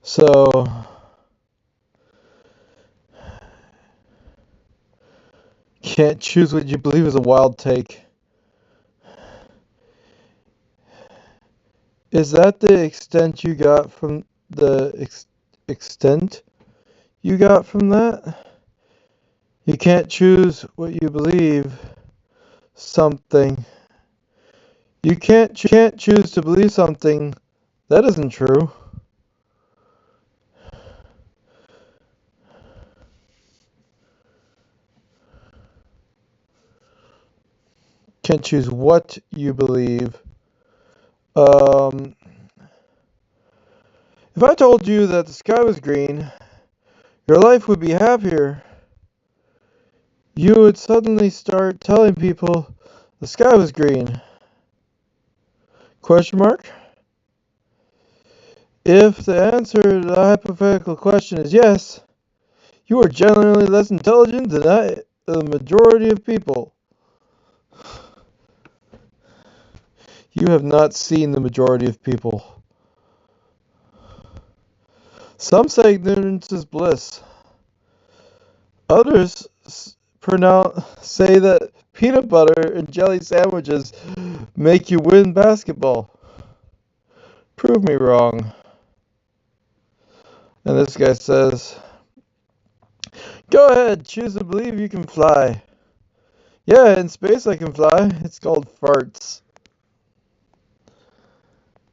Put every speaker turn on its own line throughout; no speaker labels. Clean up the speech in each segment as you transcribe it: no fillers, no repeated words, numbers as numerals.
So, can't choose what you believe is a wild take. Is that the extent you got from extent you got from that? You can't choose what you believe something. You can't choose to believe something that isn't true. Can't choose what you believe. Um, if I told you that the sky was green, your life would be happier. You would suddenly start telling people the sky was green. Question mark? If the answer to the hypothetical question is yes, you are generally less intelligent than the majority of people. You have not seen the majority of people. Some say ignorance is bliss. Others say that peanut butter and jelly sandwiches make you win basketball. Prove me wrong. And this guy says, go ahead, choose to believe you can fly. Yeah, in space I can fly. It's called farts.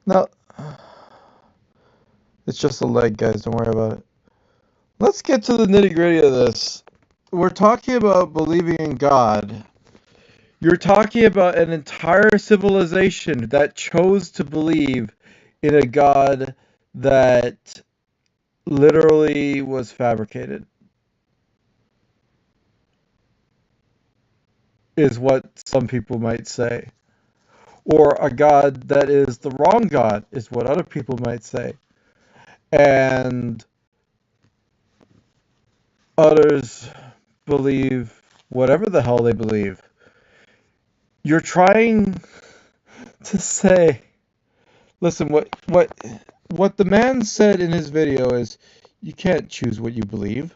Now, it's just a leg, guys. Don't worry about it. Let's get to the nitty gritty of this. We're talking about believing in God. You're talking about an entire civilization that chose to believe in a God that literally was fabricated, is what some people might say. Or a God that is the wrong God, is what other people might say. And others believe whatever the hell they believe. You're trying to say, listen, what the man said in his video is, you can't choose what you believe.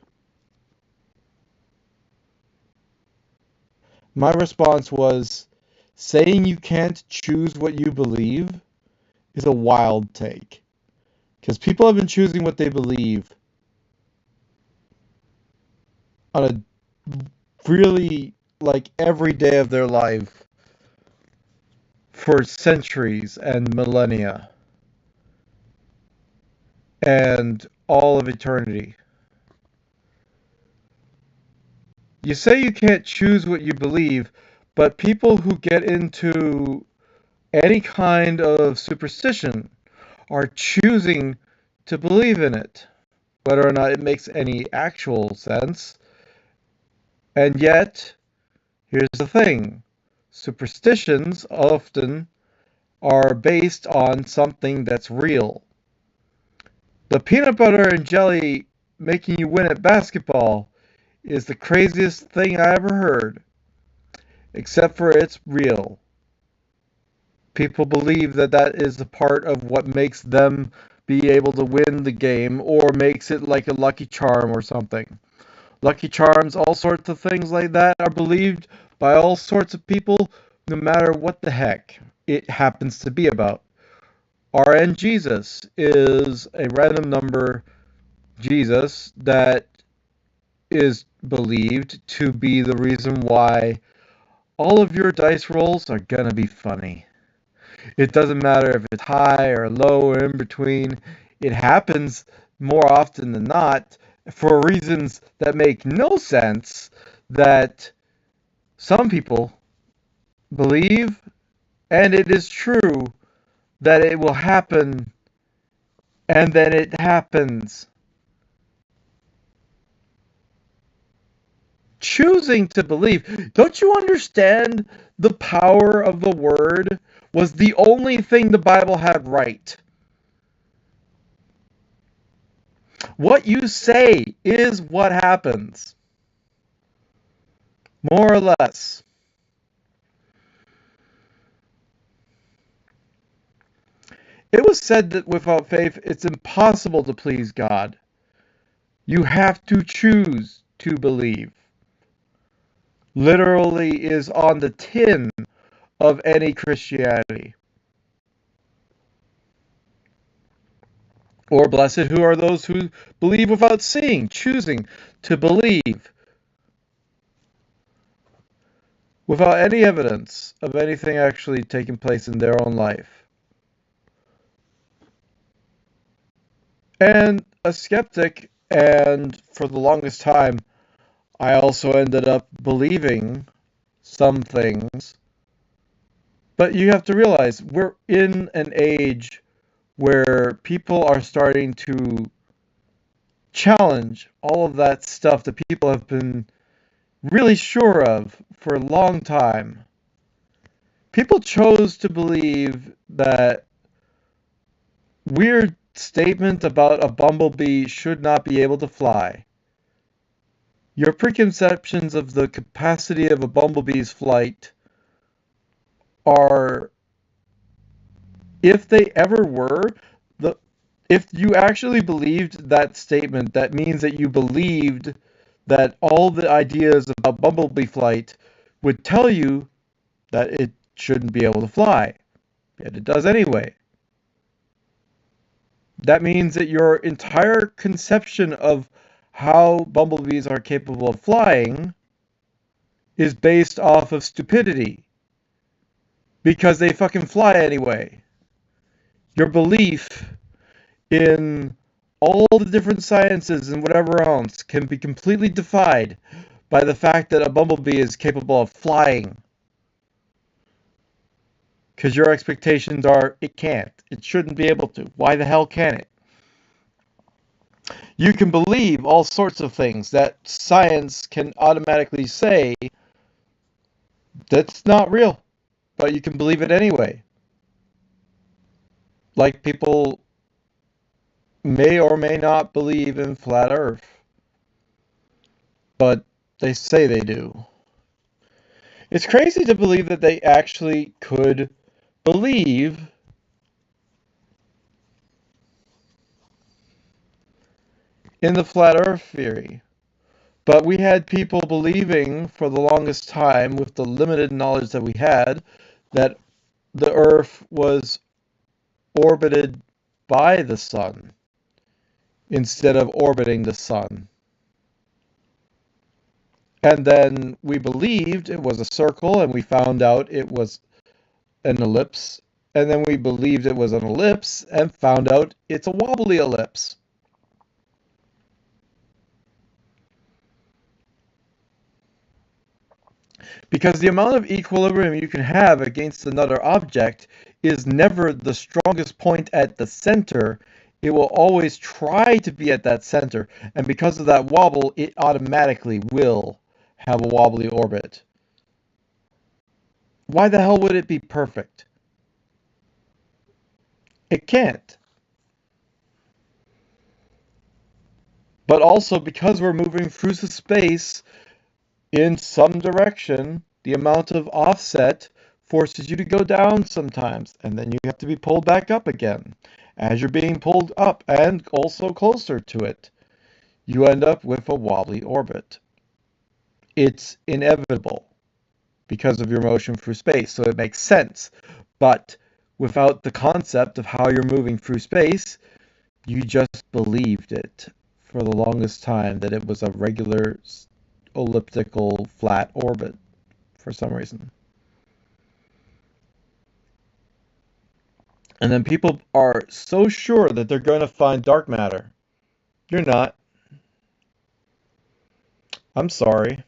My response was, saying you can't choose what you believe is a wild take. Because people have been choosing what they believe on a really, like, every day of their life for centuries and millennia and all of eternity. You say you can't choose what you believe, but people who get into any kind of superstition are choosing to believe in it, whether or not it makes any actual sense. And yet, here's the thing, superstitions often are based on something that's real. The peanut butter and jelly making you win at basketball is the craziest thing I ever heard, except for it's real. People believe that that is a part of what makes them be able to win the game or makes it like a lucky charm or something. Lucky charms, all sorts of things like that are believed by all sorts of people, no matter what the heck it happens to be about. RN Jesus is a random number Jesus that is believed to be the reason why all of your dice rolls are gonna be funny. It doesn't matter if it's high or low or in between. It happens more often than not for reasons that make no sense that some people believe, and it is true that it will happen, and then it happens. Choosing to believe. Don't you understand the power of the word was the only thing the Bible had right? What you say is what happens, more or less. It was said that without faith, it's impossible to please God. You have to choose to believe. Literally is on the tin of any Christianity. Or blessed who are those who believe without seeing, choosing to believe without any evidence of anything actually taking place in their own life. And a skeptic, and for the longest time, I also ended up believing some things. But you have to realize we're in an age where people are starting to challenge all of that stuff that people have been really sure of for a long time. People chose to believe that weird statement about a bumblebee should not be able to fly. Your preconceptions of the capacity of a bumblebee's flight are, if they ever were, if you actually believed that statement, that means that you believed that all the ideas about bumblebee flight would tell you that it shouldn't be able to fly, yet it does anyway. That means that your entire conception of how bumblebees are capable of flying is based off of stupidity, because they fucking fly anyway. Your belief in all the different sciences and whatever else can be completely defied by the fact that a bumblebee is capable of flying. Because your expectations are, it can't. It shouldn't be able to. Why the hell can it? You can believe all sorts of things that science can automatically say that's not real, but you can believe it anyway. Like people may or may not believe in flat Earth, but they say they do. It's crazy to believe that they actually could believe in the flat Earth theory. But we had people believing for the longest time, with the limited knowledge that we had, that the Earth was orbited by the sun instead of orbiting the sun. And then we believed it was a circle, and we found out it was an ellipse. And then we believed it was an ellipse and found out it's a wobbly ellipse. Because the amount of equilibrium you can have against another object is never the strongest point at the center. It will always try to be at that center. And because of that wobble, it automatically will have a wobbly orbit. Why the hell would it be perfect? It can't. But also, because we're moving through the space in some direction, the amount of offset forces you to go down sometimes, and then you have to be pulled back up again. As you're being pulled up and also closer to it, you end up with a wobbly orbit. It's inevitable because of your motion through space, so it makes sense. But without the concept of how you're moving through space, you just believed it for the longest time that it was a regular elliptical flat orbit for some reason. And then people are so sure that they're going to find dark matter. You're not. I'm sorry.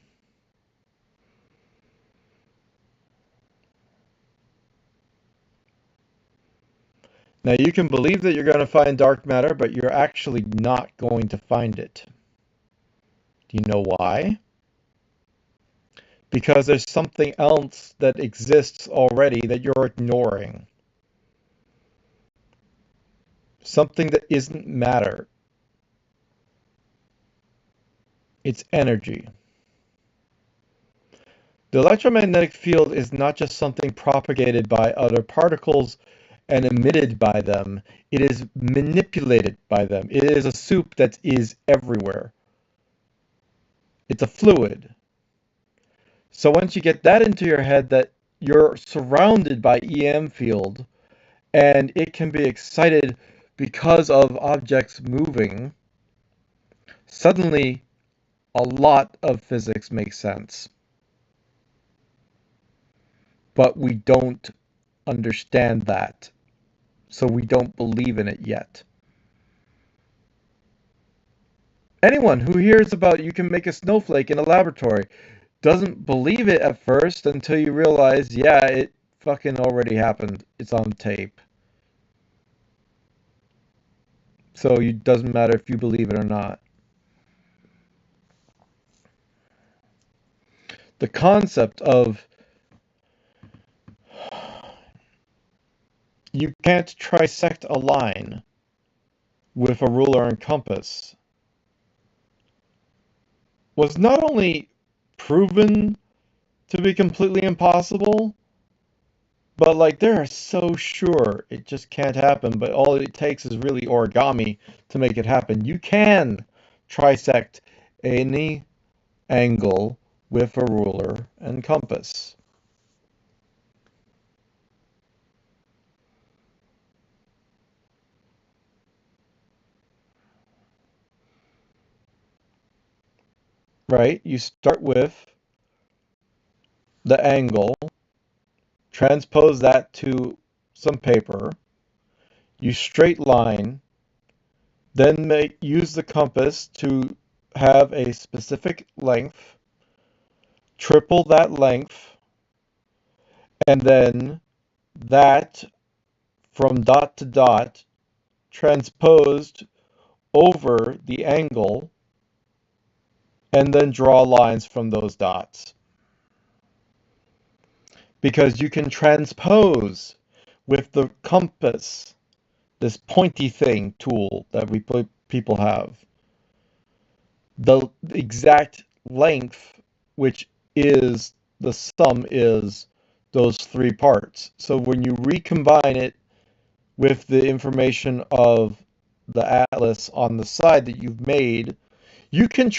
Now you can believe that you're going to find dark matter, but you're actually not going to find it. Do you know why? Because there's something else that exists already that you're ignoring. Something that isn't matter. It's energy. The electromagnetic field is not just something propagated by other particles and emitted by them. It is manipulated by them. It is a soup that is everywhere. It's a fluid. So once you get that into your head that you're surrounded by EM field and it can be excited because of objects moving, suddenly a lot of physics makes sense. But we don't understand that, so we don't believe in it yet. Anyone who hears about you can make a snowflake in a laboratory doesn't believe it at first until you realize, yeah, it fucking already happened. It's on tape. So it doesn't matter if you believe it or not. The concept of you can't trisect a line with a ruler and compass was not only proven to be completely impossible, but like they're so sure it just can't happen, but all it takes is really origami to make it happen. You can trisect any angle with a ruler and compass. Right? You start with the angle, transpose that to some paper, you straight line, then use the compass to have a specific length, triple that length, and then that from dot to dot transposed over the angle, and then draw lines from those dots. Because you can transpose with the compass, this pointy thing tool that people have, the exact length, which is the sum is those three parts. So when you recombine it with the information of the atlas on the side that you've made, you can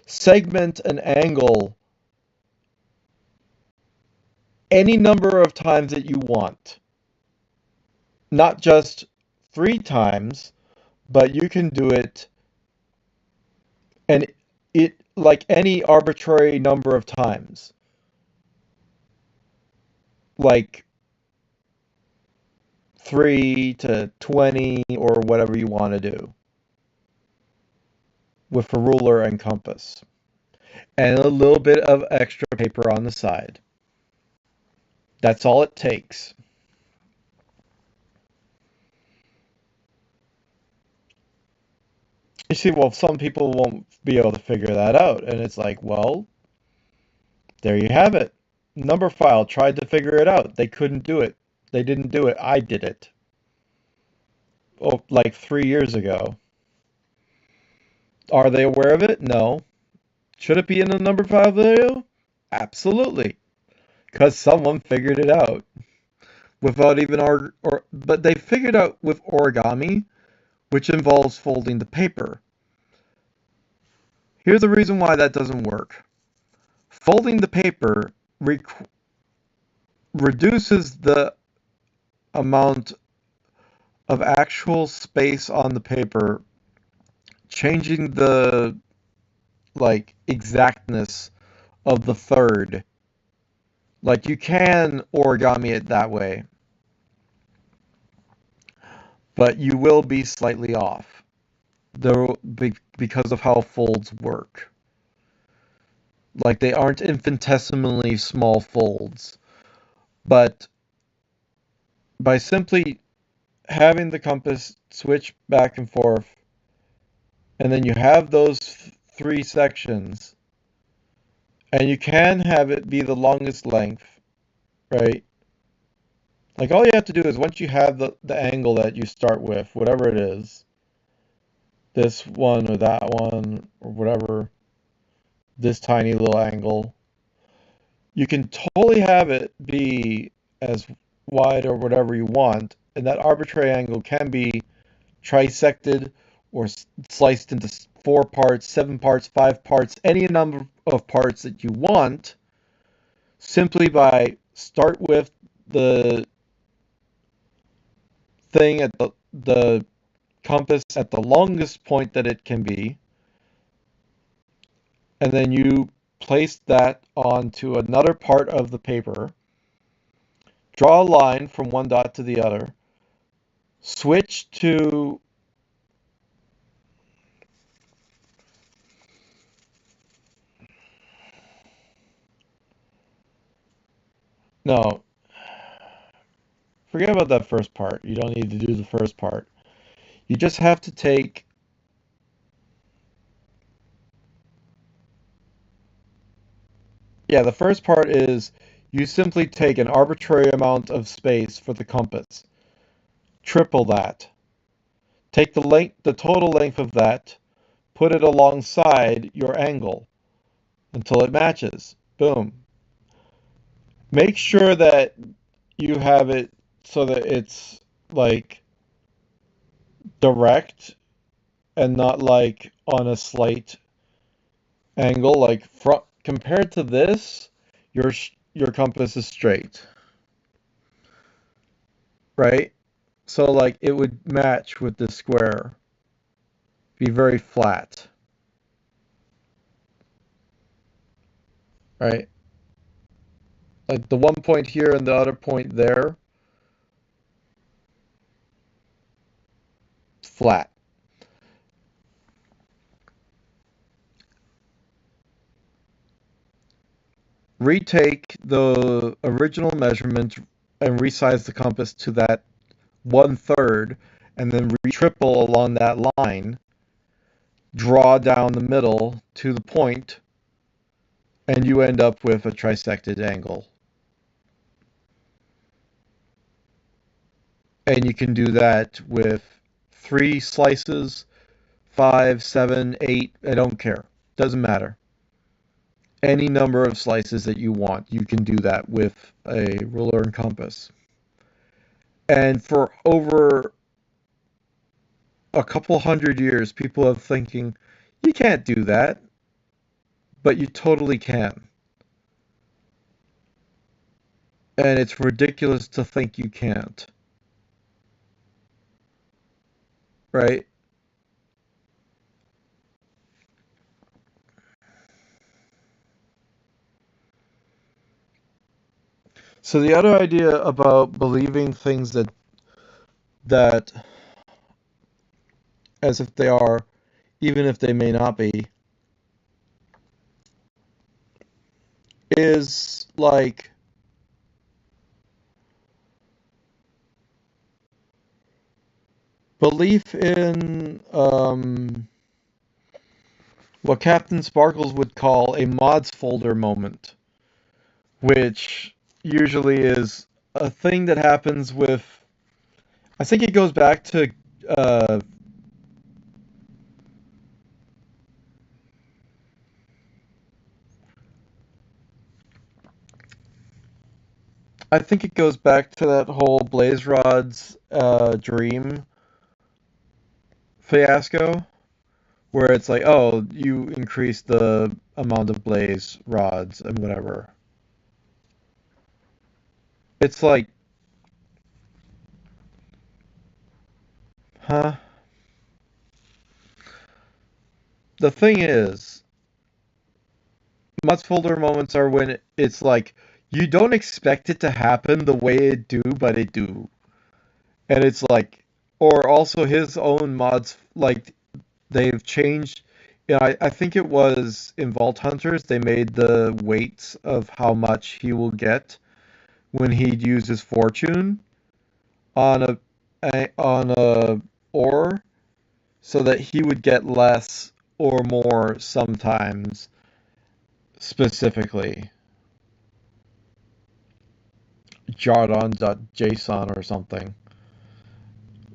segment an angle any number of times that you want. Not just 3 times, but you can do it and it like any arbitrary number of times. Like 3 to 20 or whatever you want to do with a ruler and compass and a little bit of extra paper on the side. That's all it takes. You see, well, some people won't be able to figure that out, and it's like, well, there you have it. Numberphile tried to figure it out. They couldn't do it. They didn't do it. I did it. Oh, like 3 years ago. Are they aware of it? No. Should it be in a Numberphile video? Absolutely. Because someone figured it out. Without even but they figured out with origami, which involves folding the paper. Here's the reason why that doesn't work. Folding the paper reduces the amount of actual space on the paper, changing the like exactness of the third. Like you can origami it that way, but you will be slightly off because of how folds work. Like they aren't infinitesimally small folds, but by simply having the compass switch back and forth, and then you have those 3 sections, and you can have it be the longest length, right? Like all you have to do is once you have the angle that you start with, whatever it is, this one or that one or whatever, this tiny little angle, you can totally have it be as wide or whatever you want, and that arbitrary angle can be trisected or sliced into 4 parts, 7 parts, 5 parts, any number of parts that you want, simply by start with the thing at the compass at the longest point that it can be, and then you place that onto another part of the paper, draw a line from one dot to the other, switch to no, forget about that first part. You don't need to do the first part. You just have to take, yeah, the first part is you simply take an arbitrary amount of space for the compass, triple that, take the total length of that, put it alongside your angle until it matches. Boom. Make sure that you have it so that it's like direct and not like on a slight angle. Like compared to this, your compass is straight, right? So like it would match with the square, be very flat, right? Like the one point here and the other point there, flat. Retake the original measurement and resize the compass to that 1/3, and then triple along that line, draw down the middle to the point, and you end up with a trisected angle. And you can do that with 3 slices, 5, 7, 8, I don't care. Doesn't matter. Any number of slices that you want, you can do that with a ruler and compass. And for over a couple hundred years, people have thinking, you can't do that, but you totally can. And it's ridiculous to think you can't. Right? So the other idea about believing things that as if they are, even if they may not be, is like belief in what Captain Sparkles would call a mods folder moment, which usually is a thing that happens with, I think it goes back to uh, I think it goes back to that whole Blaze Rod's dream fiasco, where it's like, oh, you increase the amount of blaze rods and whatever. It's like, huh? The thing is, mods folder moments are when it's like you don't expect it to happen the way it do, but it do. And it's like, or also his own mods, like they've changed. I think it was in Vault Hunters, they made the weights of how much he will get when he uses fortune on a ore, so that he would get less or more sometimes specifically. Jardon.json or something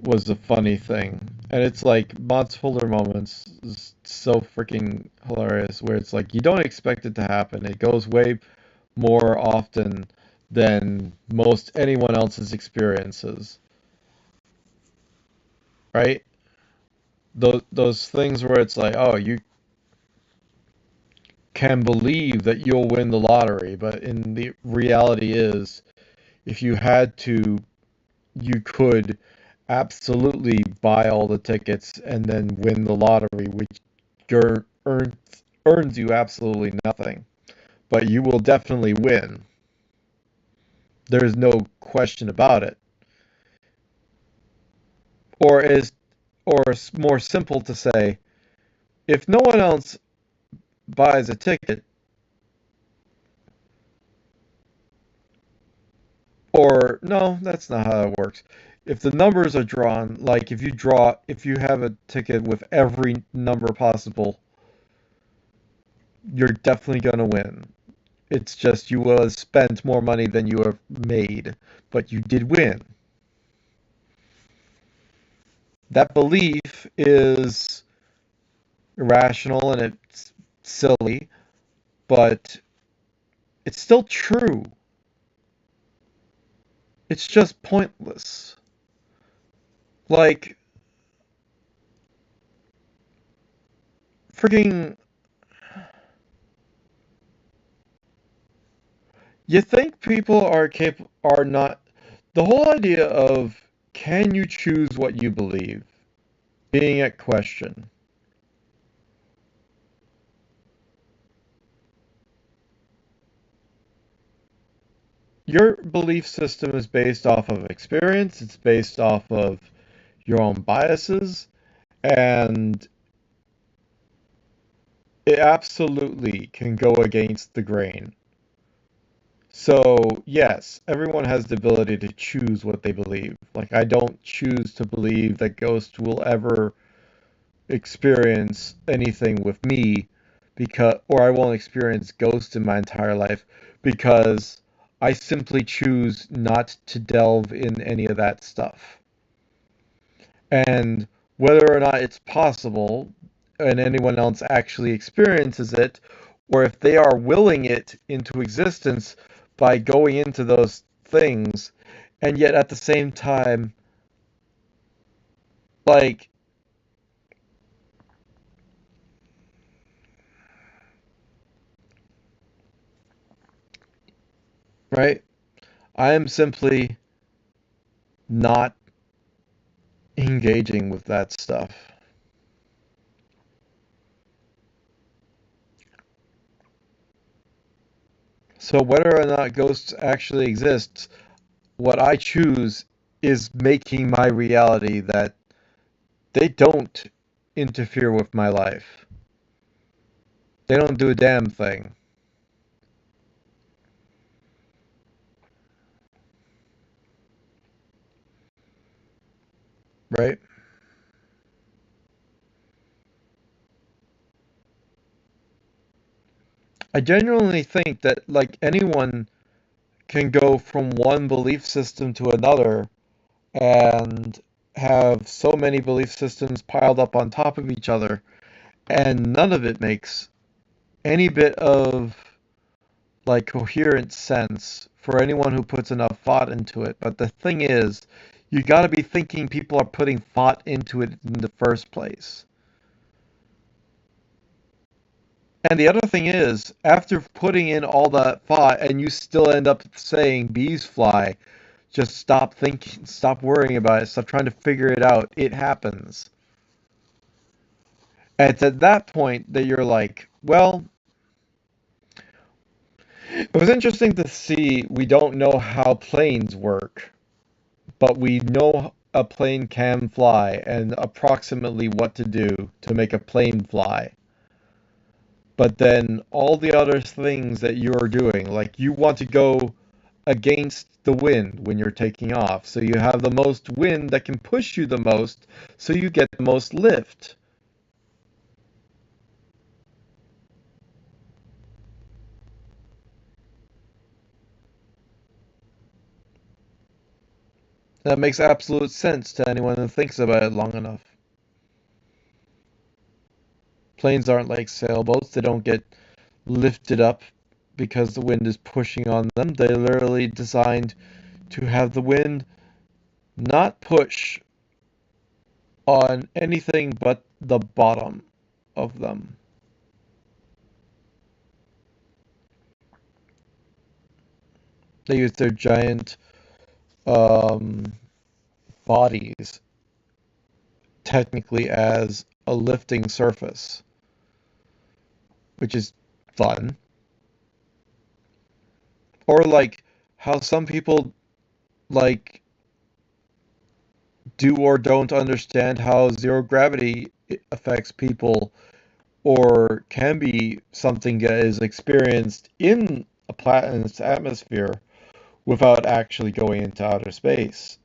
was a funny thing. And it's like mods folder moments is so freaking hilarious where it's like you don't expect it to happen. It goes way more often than most anyone else's experiences, right? Those things where it's like, oh, you can believe that you'll win the lottery, but in the reality is, if you had to, you could absolutely buy all the tickets and then win the lottery, which earns you absolutely nothing. But you will definitely win. There's no question about it. Or is or more simple to say, if no one else buys a ticket, or no, that's not how it works. If the numbers are drawn, like if you have a ticket with every number possible, you're definitely going to win. It's just you will have spent more money than you have made, but you did win. That belief is irrational and it's silly, but it's still true. It's just pointless. Like, freaking, you think people are not, the whole idea of can you choose what you believe being at question. Your belief system is based off of experience, it's based off of your own biases, and it absolutely can go against the grain. So, yes, everyone has the ability to choose what they believe. Like, I don't choose to believe that ghosts will ever experience anything with me or I won't experience ghosts in my entire life because I simply choose not to delve in any of that stuff. And whether or not it's possible and anyone else actually experiences it, or if they are willing it into existence by going into those things, and yet at the same time, like, right? I am simply not engaging with that stuff. So whether or not ghosts actually exist, what I choose is making my reality that they don't interfere with my life. They don't do a damn thing, right? I genuinely think that like anyone can go from one belief system to another and have so many belief systems piled up on top of each other, and none of it makes any bit of like coherent sense for anyone who puts enough thought into it. But the thing is, you got to be thinking people are putting thought into it in the first place. And the other thing is, after putting in all that thought and you still end up saying bees fly, just stop thinking, stop worrying about it, stop trying to figure it out. It happens. And it's at that point that you're like, well, it was interesting to see we don't know how planes work, but we know a plane can fly and approximately what to do to make a plane fly. But then all the other things that you're doing, like you want to go against the wind when you're taking off. So you have the most wind that can push you the most, so you get the most lift. That makes absolute sense to anyone who thinks about it long enough. Planes aren't like sailboats, they don't get lifted up because the wind is pushing on them. They're literally designed to have the wind not push on anything but the bottom of them. They use their giant um, bodies technically as a lifting surface, which is fun. Or like how some people like do or don't understand how zero gravity affects people or can be something that is experienced in a planet's atmosphere without actually going into outer space.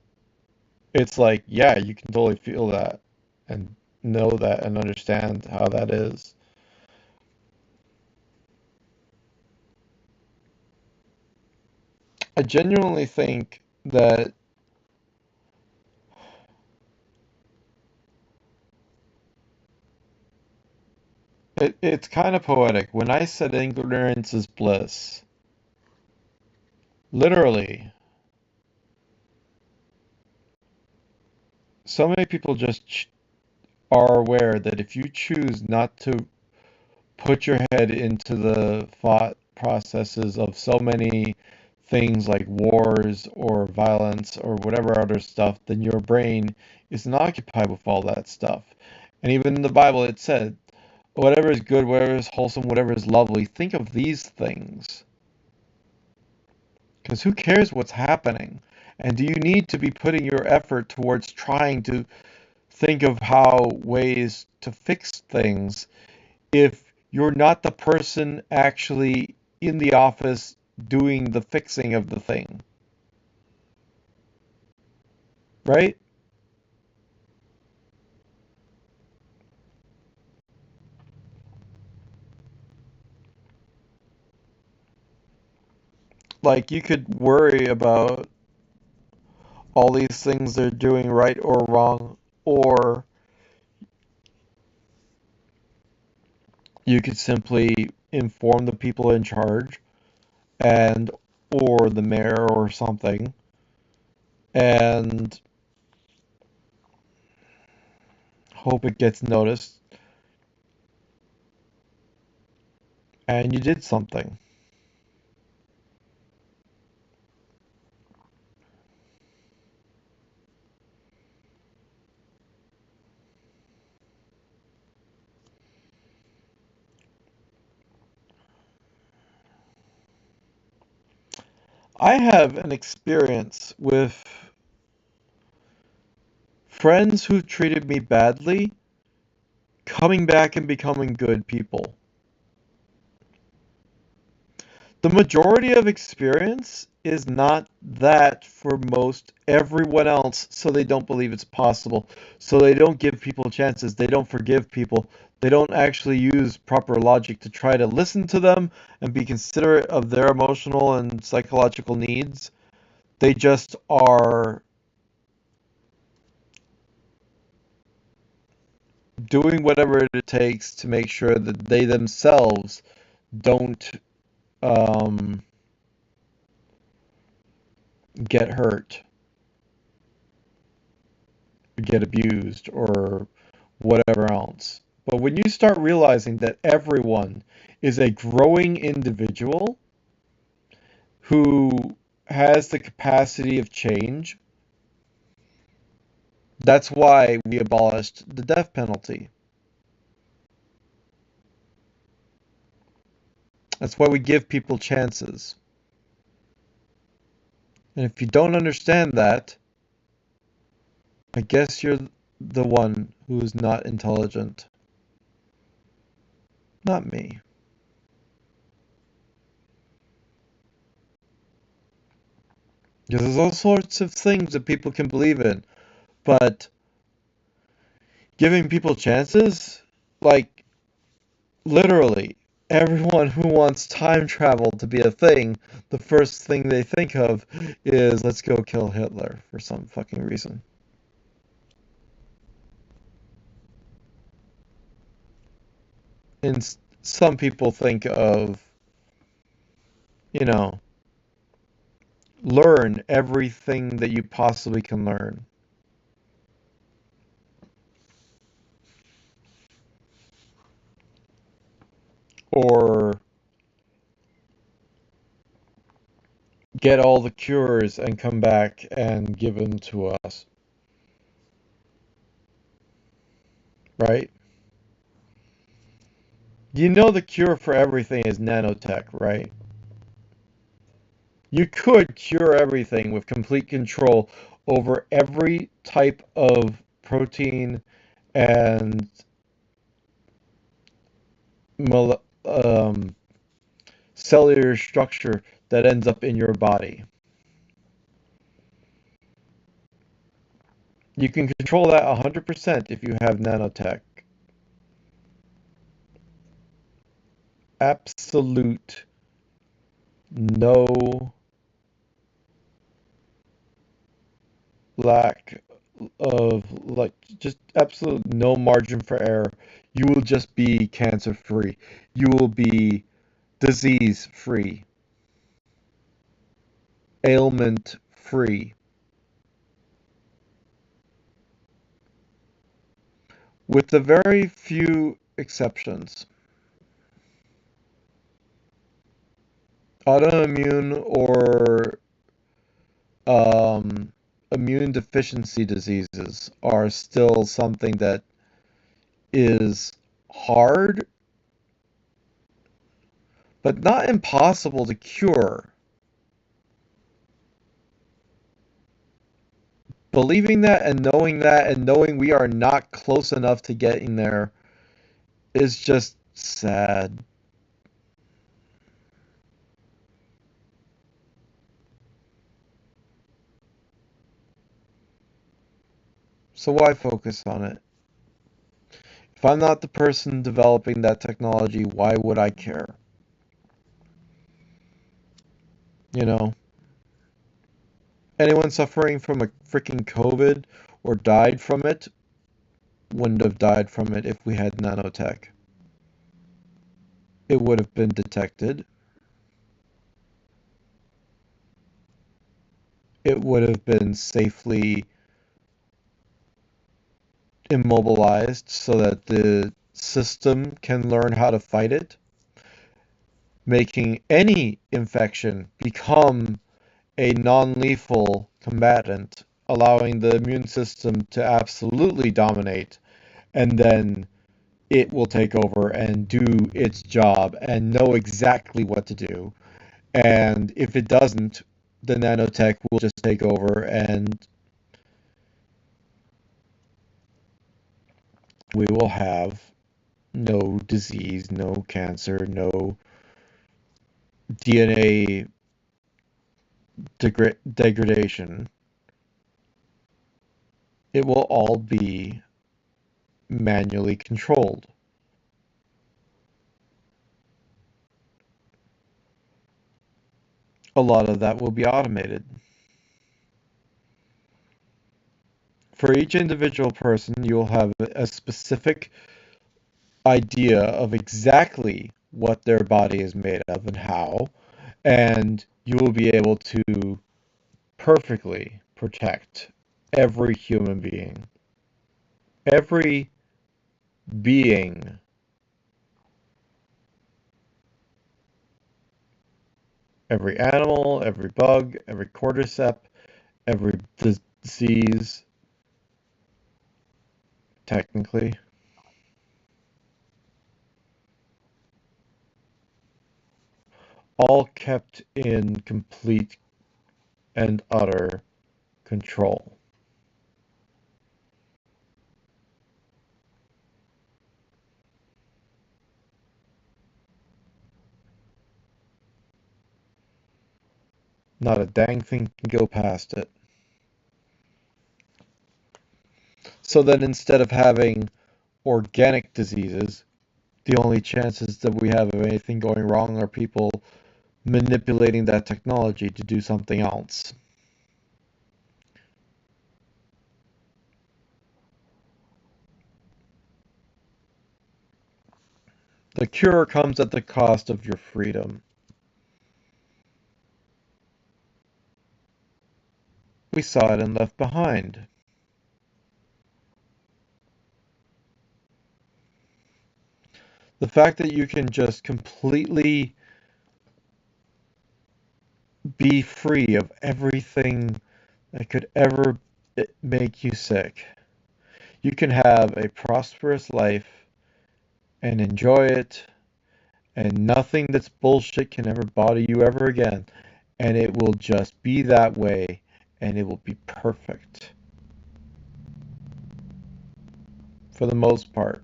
It's like, yeah, you can totally feel that and know that and understand how that is. I genuinely think that it's kind of poetic. When I said ignorance is bliss, literally, so many people just are aware that if you choose not to put your head into the thought processes of so many things like wars or violence or whatever other stuff, then your brain isn't occupied with all that stuff. And even in the Bible, it said, whatever is good, whatever is wholesome, whatever is lovely, think of these things. Because who cares what's happening? And do you need to be putting your effort towards trying to think of how ways to fix things if you're not the person actually in the office doing the fixing of the thing, right? Like you could worry about all these things they're doing right or wrong, or you could simply inform the people in charge and or the mayor or something and hope it gets noticed and you did something. I have an experience with friends who treated me badly coming back and becoming good people. The majority of experience is not that for most everyone else, so they don't believe it's possible. So they don't give people chances. They don't forgive people. They don't actually use proper logic to try to listen to them and be considerate of their emotional and psychological needs. They just are doing whatever it takes to make sure that they themselves don't um, get hurt, get abused, or whatever else. But when you start realizing that everyone is a growing individual who has the capacity of change, that's why we abolished the death penalty. That's why we give people chances. And if you don't understand that, I guess you're the one who is not intelligent, not me. Because there's all sorts of things that people can believe in, but giving people chances, like literally, everyone who wants time travel to be a thing, the first thing they think of is let's go kill Hitler for some fucking reason. And some people think of you know, learn everything that you possibly can learn. Or get all the cures and come back and give them to us, right? You know the cure for everything is nanotech, right? You could cure everything with complete control over every type of protein and um, cellular structure that ends up in your body. You can control that 100% if you have nanotech. Absolute no lack of, like, just absolute no margin for error. You will just be cancer free. You will be disease free, ailment free, with the very few exceptions. Autoimmune or um, immune deficiency diseases are still something that is hard, but not impossible to cure. Believing that and knowing we are not close enough to getting there is just sad. So why focus on it? If I'm not the person developing that technology, why would I care? You know, anyone suffering from a freaking COVID or died from it wouldn't have died from it if we had nanotech. It would have been detected. It would have been safely immobilized so that the system can learn how to fight it, making any infection become a non-lethal combatant, allowing the immune system to absolutely dominate, and then it will take over and do its job and know exactly what to do. And if it doesn't, the nanotech will just take over and we will have no disease, no cancer, no DNA degradation. It will all be manually controlled. A lot of that will be automated. For each individual person, you will have a specific idea of exactly what their body is made of and how, and you will be able to perfectly protect every human being. Every being, every animal, every bug, every cordyceps, every disease, technically, all kept in complete and utter control. Not a dang thing can go past it. So then instead of having organic diseases, the only chances that we have of anything going wrong are people manipulating that technology to do something else. The cure comes at the cost of your freedom. We saw it in Left Behind. The fact that you can just completely be free of everything that could ever make you sick. You can have a prosperous life and enjoy it, and nothing that's bullshit can ever bother you ever again. And it will just be that way, and it will be perfect for the most part.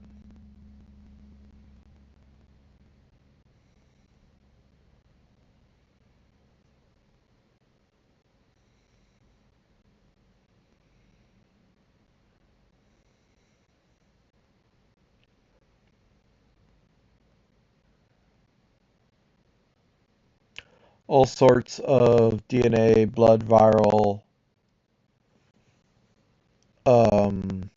All sorts of DNA, blood, viral um,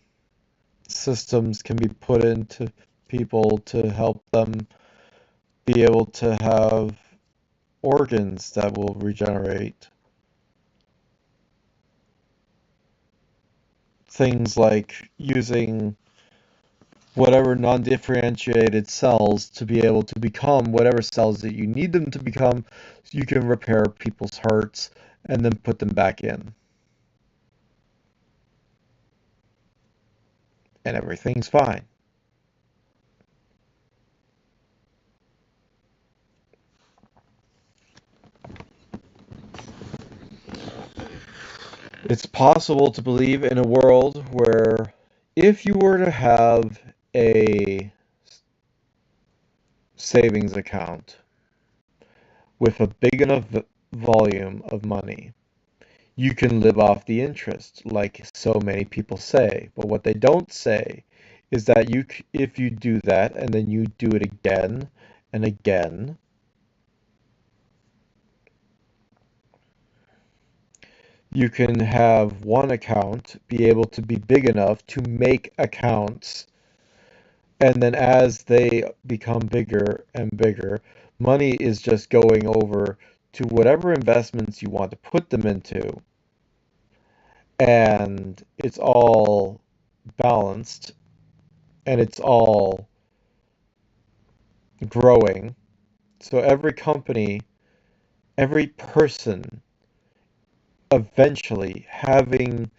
systems can be put into people to help them be able to have organs that will regenerate. Things like using whatever non-differentiated cells to be able to become whatever cells that you need them to become so you can repair people's hearts and then put them back in. And everything's fine. It's possible to believe in a world where if you were to have a savings account with a big enough volume of money, you can live off the interest, like so many people say. But what they don't say is that if you do that and then you do it again and again, you can have one account be able to be big enough to make accounts. And then as they become bigger and bigger, money is just going over to whatever investments you want to put them into. And it's all balanced and it's all growing. So every company, every person eventually having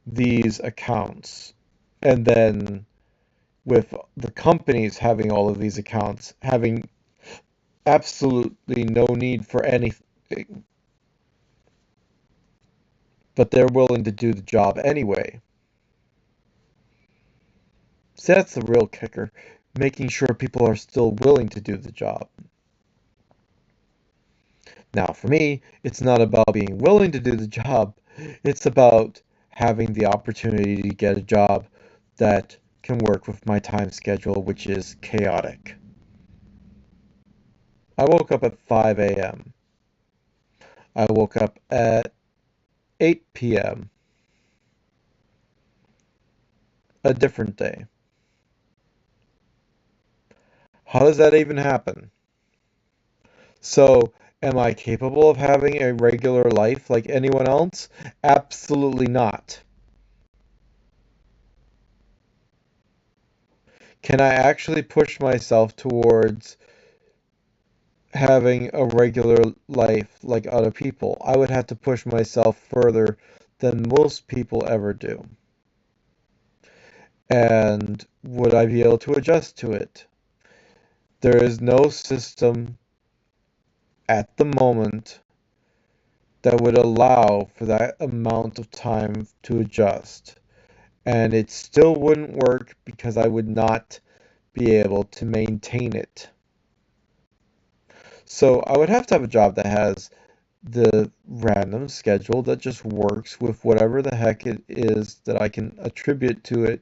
these accounts, and then with the companies having all of these accounts, having absolutely no need for anything, but they're willing to do the job anyway. So that's the real kicker, making sure people are still willing to do the job. Now, for me, it's not about being willing to do the job, it's about having the opportunity to get a job that can work with my time schedule, which is chaotic. I woke up at 5 a.m. I woke up at 8 p.m. a different day. How does that even happen? So, am I capable of having a regular life like anyone else? Absolutely not. Can I actually push myself towards having a regular life like other people? I would have to push myself further than most people ever do. And would I be able to adjust to it? There is no system at the moment that would allow for that amount of time to adjust. And it still wouldn't work because I would not be able to maintain it. So I would have to have a job that has the random schedule that just works with whatever the heck it is that I can attribute to it.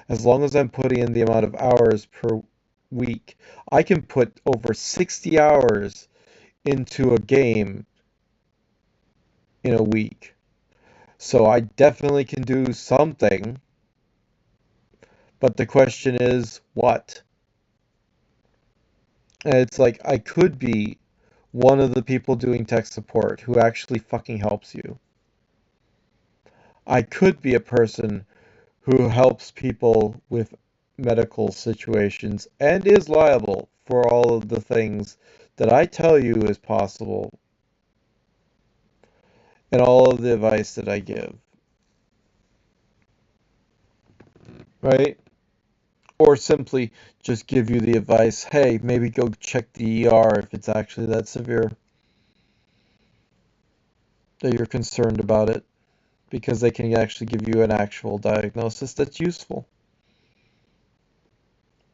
As long as I'm putting in the amount of hours per week, I can put over 60 hours into a game in a week. So I definitely can do something, but the question is what? And it's like I could be one of the people doing tech support who actually fucking helps you. I could be a person who helps people with medical situations and is liable for all of the things that I tell you is possible and all of the advice that I give, right? Or simply just give you the advice, hey, maybe go check the ER if it's actually that severe, that you're concerned about it, because they can actually give you an actual diagnosis that's useful,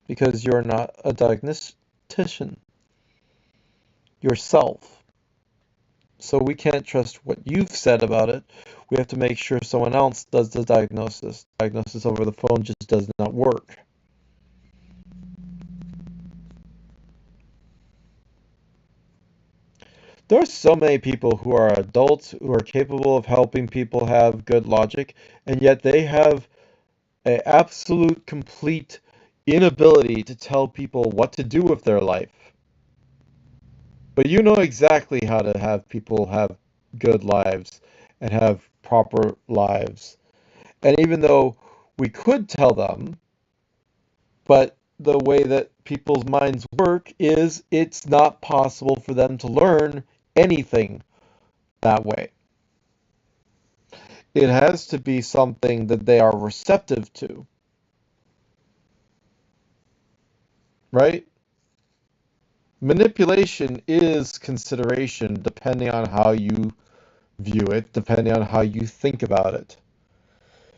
because you're not a diagnostician yourself. So we can't trust what you've said about it. We have to make sure someone else does the diagnosis. Diagnosis over the phone just does not work. There are so many people who are adults who are capable of helping people have good logic, and yet they have an absolute complete inability to tell people what to do with their life. But you know exactly how to have people have good lives and have proper lives. And even though we could tell them, but the way that people's minds work is it's not possible for them to learn anything that way. It has to be something that they are receptive to, right? Manipulation is consideration depending on how you view it, depending on how you think about it.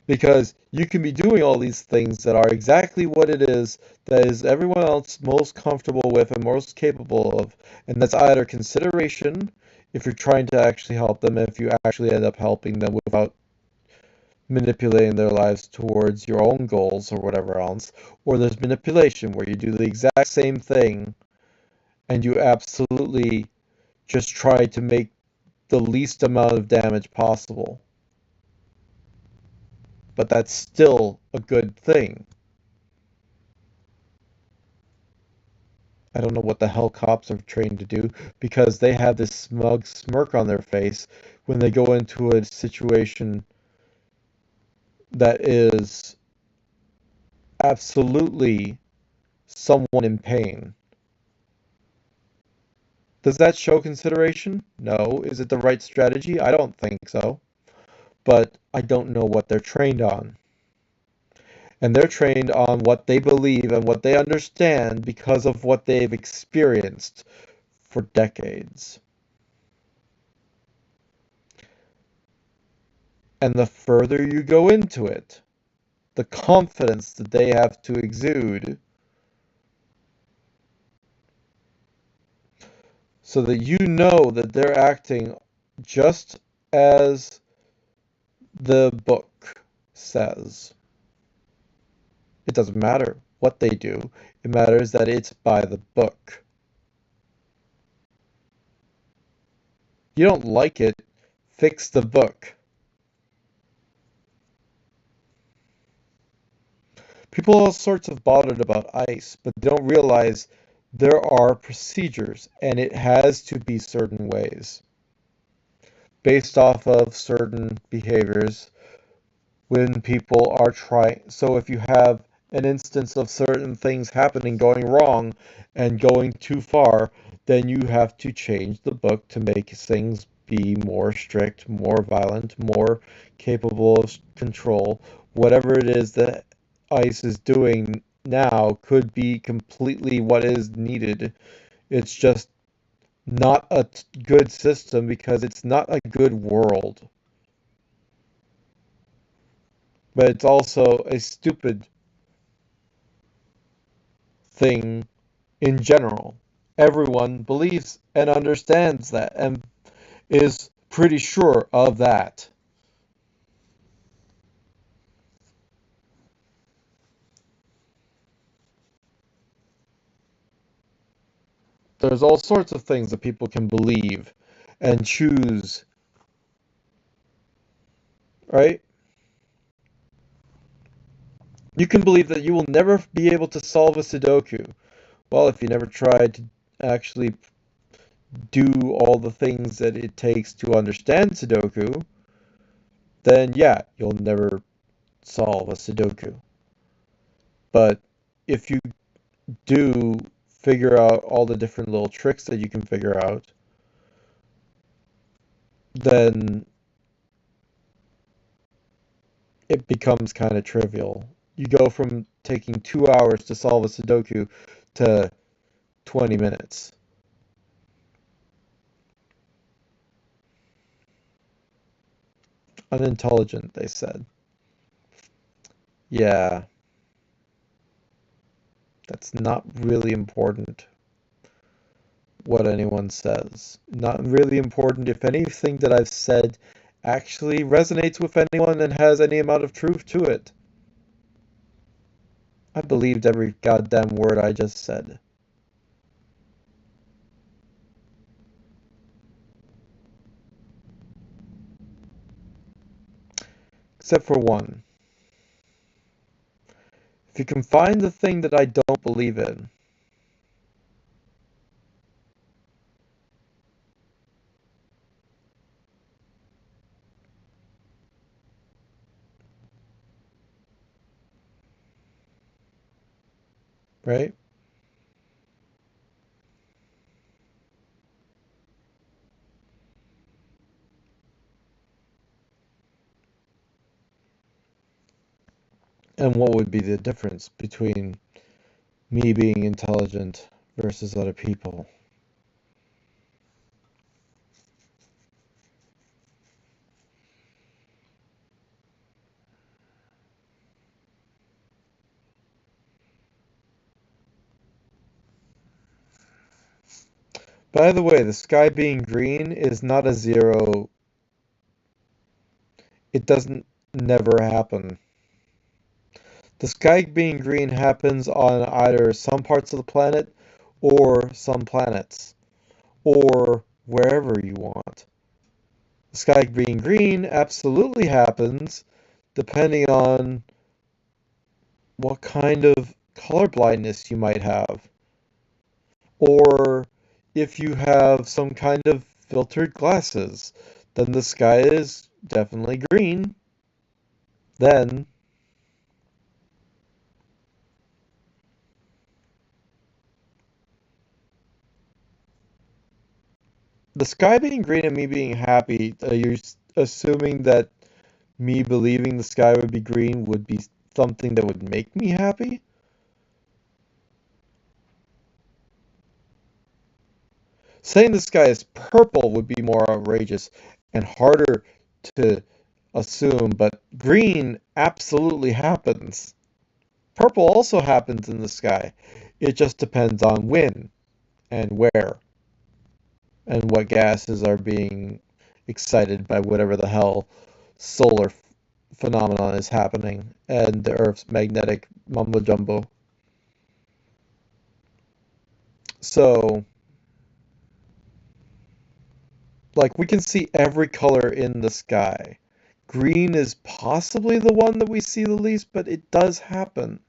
Because you can be doing all these things that are exactly what it is that is everyone else most comfortable with and most capable of, and that's either consideration if you're trying to actually help them, if you actually end up helping them without manipulating their lives towards your own goals or whatever else, or there's manipulation where you do the exact same thing and you absolutely just try to make the least amount of damage possible. But that's still a good thing. I don't know what the hell cops are trained to do because they have this smug smirk on their face when they go into a situation that is absolutely someone in pain. Does that show consideration? No. Is it the right strategy? I don't think so. But I don't know what they're trained on. And they're trained on what they believe and what they understand because of what they've experienced for decades. And the further you go into it, the confidence that they have to exude so that you know that they're acting just as the book says. It doesn't matter what they do, it matters that it's by the book. You don't like it, fix the book. People are all sorts of bothered about ICE, but they don't realize there are procedures and it has to be certain ways based off of certain behaviors when people are trying. So if you have an instance of certain things happening going wrong and going too far, then you have to change the book to make things be more strict, more violent, more capable of control. Whatever it is that ICE is doing now could be completely what is needed. It's just not a good system because it's not a good world. But it's also a stupid thing in general. Everyone believes and understands that and is pretty sure of that. There's all sorts of things that people can believe and choose, right? You can believe that you will never be able to solve a Sudoku. Well, if you never tried to actually do all the things that it takes to understand Sudoku, then yeah, you'll never solve a Sudoku. But if you do figure out all the different little tricks that you can figure out, then it becomes kind of trivial. You go from taking 2 hours to solve a Sudoku to 20 minutes. Unintelligent, they said. Yeah, that's not really important what anyone says. Not really important if anything that I've said actually resonates with anyone and has any amount of truth to it. I believed every goddamn word I just said. Except for one. If you can find the thing that I don't believe in, right? And what would be the difference between me being intelligent versus other people? By the way, the sky being green is not a zero. It doesn't never happen. The sky being green happens on either some parts of the planet or some planets or wherever you want. The sky being green absolutely happens depending on what kind of color blindness you might have, or if you have some kind of filtered glasses, then the sky is definitely green. Then the sky being green and me being happy, you're assuming that me believing the sky would be green would be something that would make me happy? Saying the sky is purple would be more outrageous and harder to assume, but green absolutely happens. Purple also happens in the sky. It just depends on when and where and what gases are being excited by whatever the hell solar phenomenon is happening and the Earth's magnetic mumbo jumbo. So, like, we can see every color in the sky. Green is possibly the one that we see the least, but it does happen.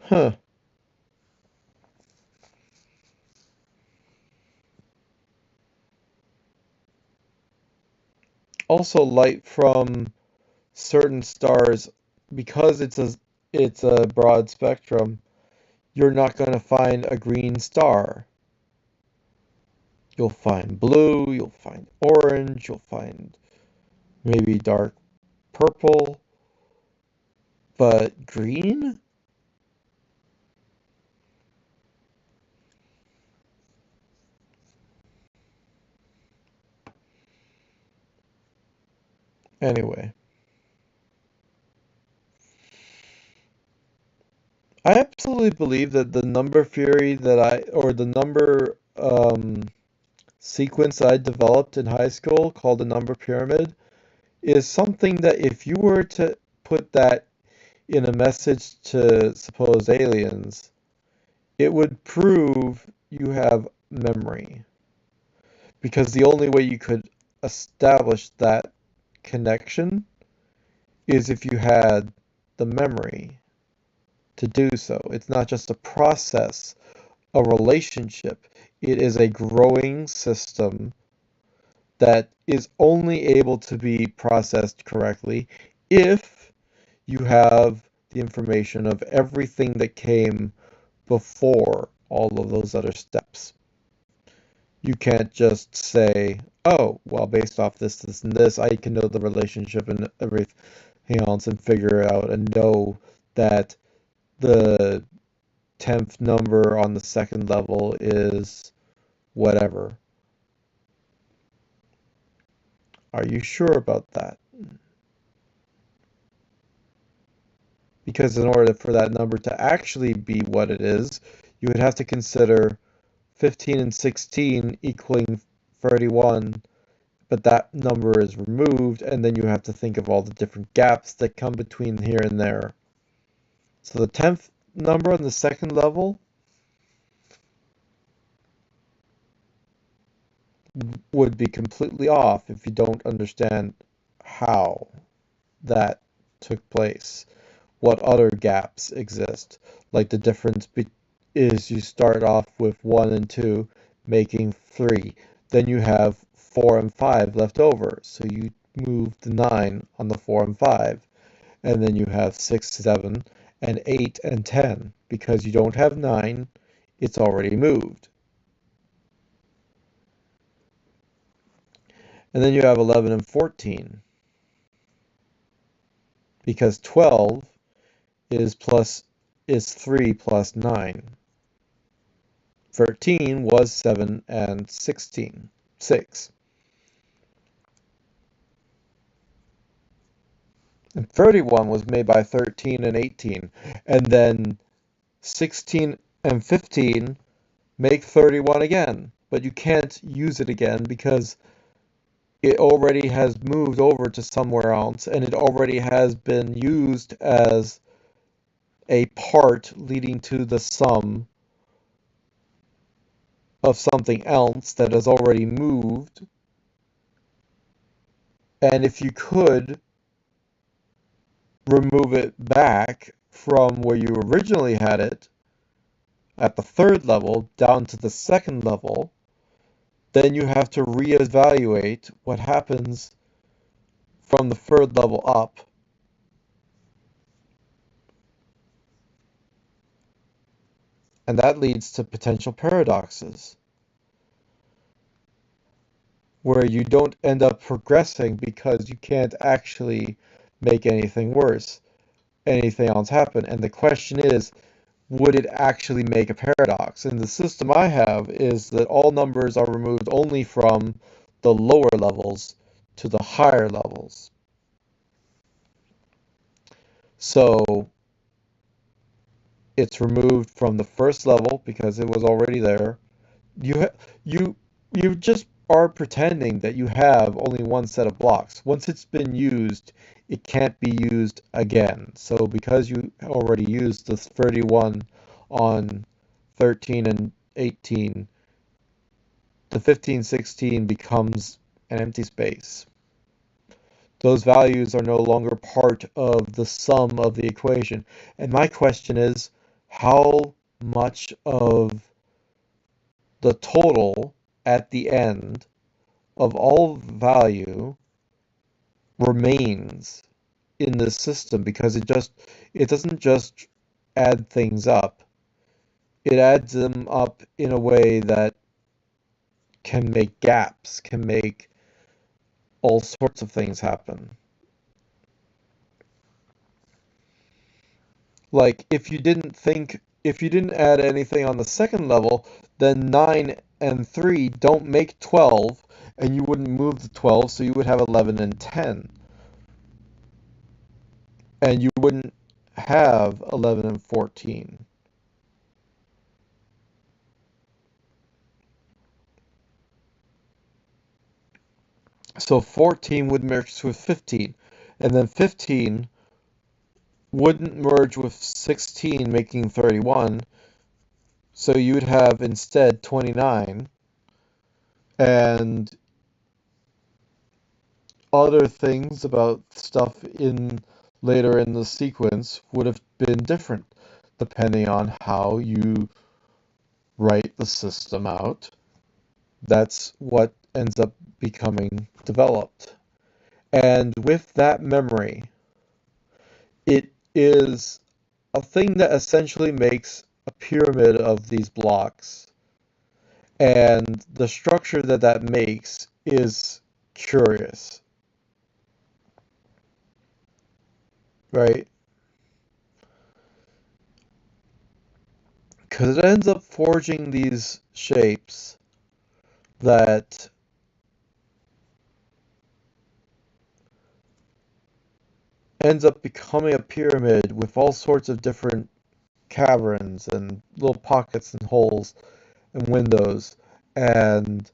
Huh. Also, light from certain stars, because it's a broad spectrum, you're not going to find a green star. You'll find blue, you'll find orange, you'll find maybe dark purple, but green? Anyway, I absolutely believe that the number theory or the number sequence I developed in high school called the number pyramid is something that if you were to put that in a message to supposed aliens, it would prove you have memory. Because the only way you could establish that connection is if you had the memory to do so. It's not just a process a relationship. It is a growing system that is only able to be processed correctly if you have the information of everything that came before all of those other steps. You can't just say, oh, well, based off this, this, and this, I can know the relationship and everything else and figure it out and know that the 10th number on the second level is whatever. Are you sure about that? Because in order for that number to actually be what it is, you would have to consider 15 and 16 equaling 31, but that number is removed, and then you have to think of all the different gaps that come between here and there. So the 10th number on the second level would be completely off if you don't understand how that took place, what other gaps exist. Like the difference is you start off with 1 and 2 making 3. Then you have 4 and 5 left over. So you move the 9 on the 4 and 5. And then you have 6, 7, and 8 and 10. Because you don't have 9, it's already moved. And then you have 11 and 14. Because 12 is 3 plus 9. 13 was 7 and 16. 6. And 31 was made by 13 and 18. And then 16 and 15 make 31 again. But you can't use it again because it already has moved over to somewhere else and it already has been used as a part leading to the sum of something else that has already moved. And if you could remove it back from where you originally had it at the third level down to the second level, then you have to reevaluate what happens from the third level up. And that leads to potential paradoxes, where you don't end up progressing because you can't actually make anything worse, anything else happen. And the question is, would it actually make a paradox? And the system I have is that all numbers are removed only from the lower levels to the higher levels. So it's removed from the first level because it was already there. You just are pretending that you have only one set of blocks. Once it's been used, it can't be used again. So because you already used the 31 on 13 and 18, the 15, 16 becomes an empty space. Those values are no longer part of the sum of the equation. And my question is, how much of the total at the end of all value remains in this system? Because it doesn't just add things up. It adds them up in a way that can make gaps, can make all sorts of things happen. Like if you didn't add anything on the second level, then 9 and 3 don't make 12, and you wouldn't move the 12, so you would have 11 and 10. And you wouldn't have 11 and 14. So 14 would merge with 15, and then 15 wouldn't merge with 16, making 31. So you would have instead 29, and other things about stuff in later in the sequence would have been different depending on how you write the system out, that's what ends up becoming developed. And with that memory, it is a thing that essentially makes a pyramid of these blocks. And the structure that that makes is curious, right? Because it ends up forging these shapes that ends up becoming a pyramid with all sorts of different caverns and little pockets and holes and windows. And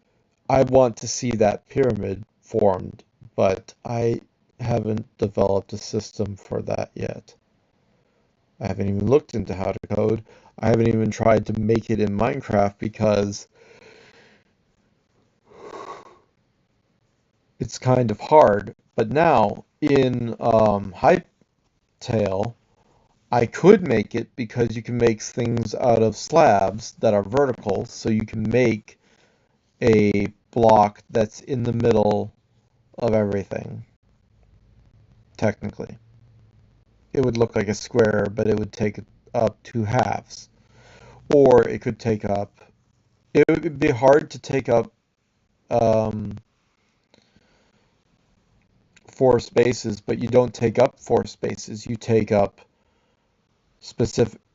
I want to see that pyramid formed, but I haven't developed a system for that yet. I haven't even looked into how to code. I haven't even tried to make it in Minecraft because it's kind of hard. But now in Hytale, I could make it because you can make things out of slabs that are vertical, so you can make a block that's in the middle of everything, technically. It would look like a square, but it would take up two halves. Or it could take up, it would be hard to take up um, four spaces, but you don't take up four spaces. You take up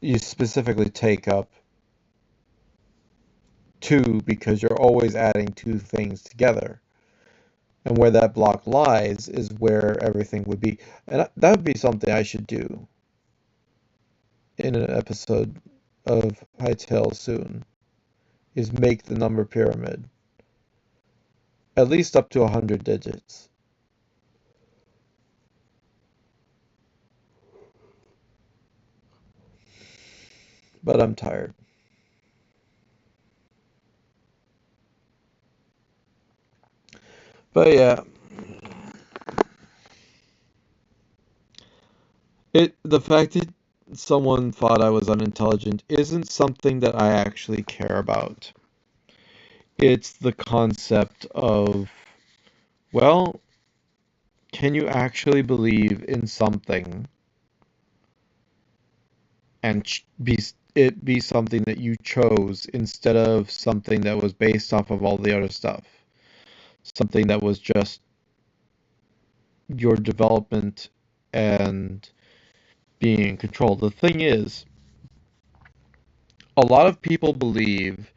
you specifically take up two because you're always adding two things together. And where that block lies is where everything would be. And that would be something I should do in an episode of Hytale soon, is make the number pyramid. At least up to 100 digits. But I'm tired. But yeah, the fact that someone thought I was unintelligent isn't something that I actually care about. It's the concept of, well, can you actually believe in something and be something that you chose instead of something that was based off of all the other stuff? Something that was just your development and being in control. The thing is, a lot of people believe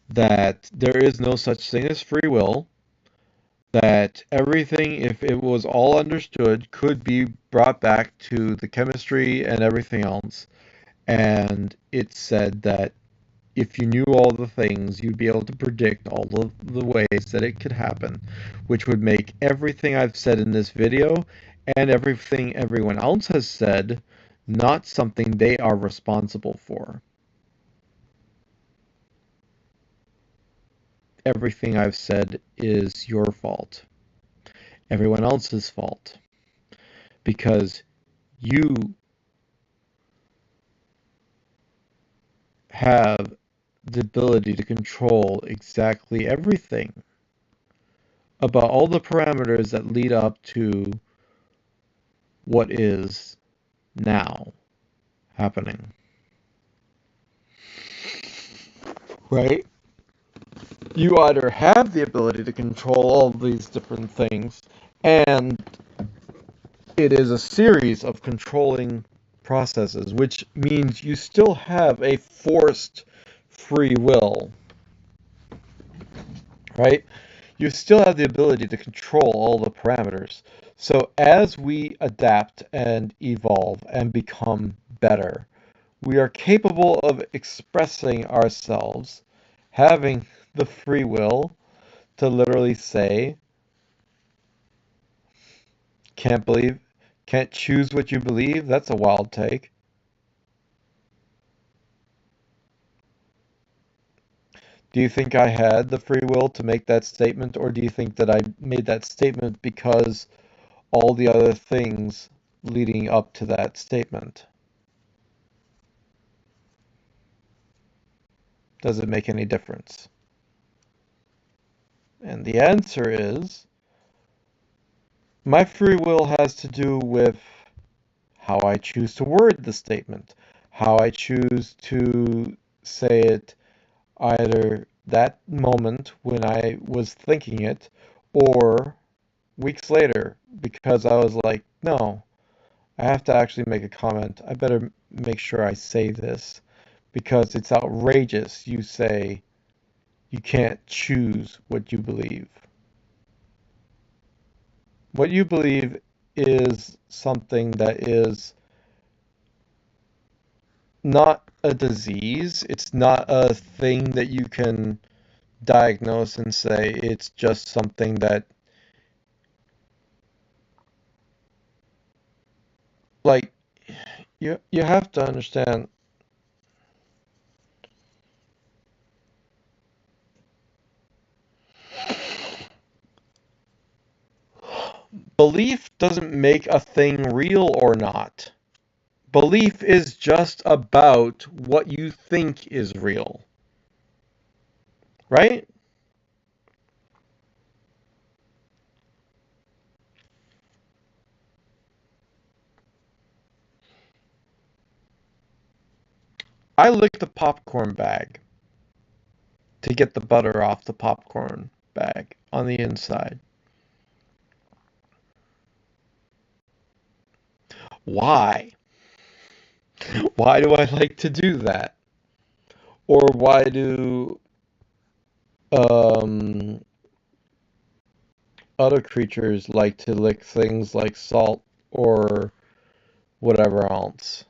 that there is no such thing as free will, that everything, if it was all understood, could be brought back to the chemistry and everything else. And it said that if you knew all the things, you'd be able to predict all of the ways that it could happen, which would make everything I've said in this video and everything everyone else has said not something they are responsible for. Everything I've said is your fault, everyone else's fault, because you have the ability to control exactly everything about all the parameters that lead up to what is now happening. Right? You either have the ability to control all these different things, and it is a series of controlling processes, which means you still have a forced free will, right? You still have the ability to control all the parameters. So as we adapt and evolve and become better, we are capable of expressing ourselves, having the free will to literally say, can't believe, can't choose what you believe. That's a wild take. Do you think I had the free will to make that statement, or do you think that I made that statement because all the other things leading up to that statement? Does it make any difference? And the answer is, my free will has to do with how I choose to word the statement, how I choose to say it either that moment when I was thinking it or weeks later because I was like, no, I have to actually make a comment. I better make sure I say this because it's outrageous you say you can't choose what you believe. What you believe is something that is not a disease. It's not a thing that you can diagnose and say it's just something that, like, you have to understand. Belief doesn't make a thing real or not. Belief is just about what you think is real, right? I lick the popcorn bag to get the butter off the popcorn bag on the inside. Why? Why do I like to do that? Or why do um, other creatures like to lick things like salt or whatever else?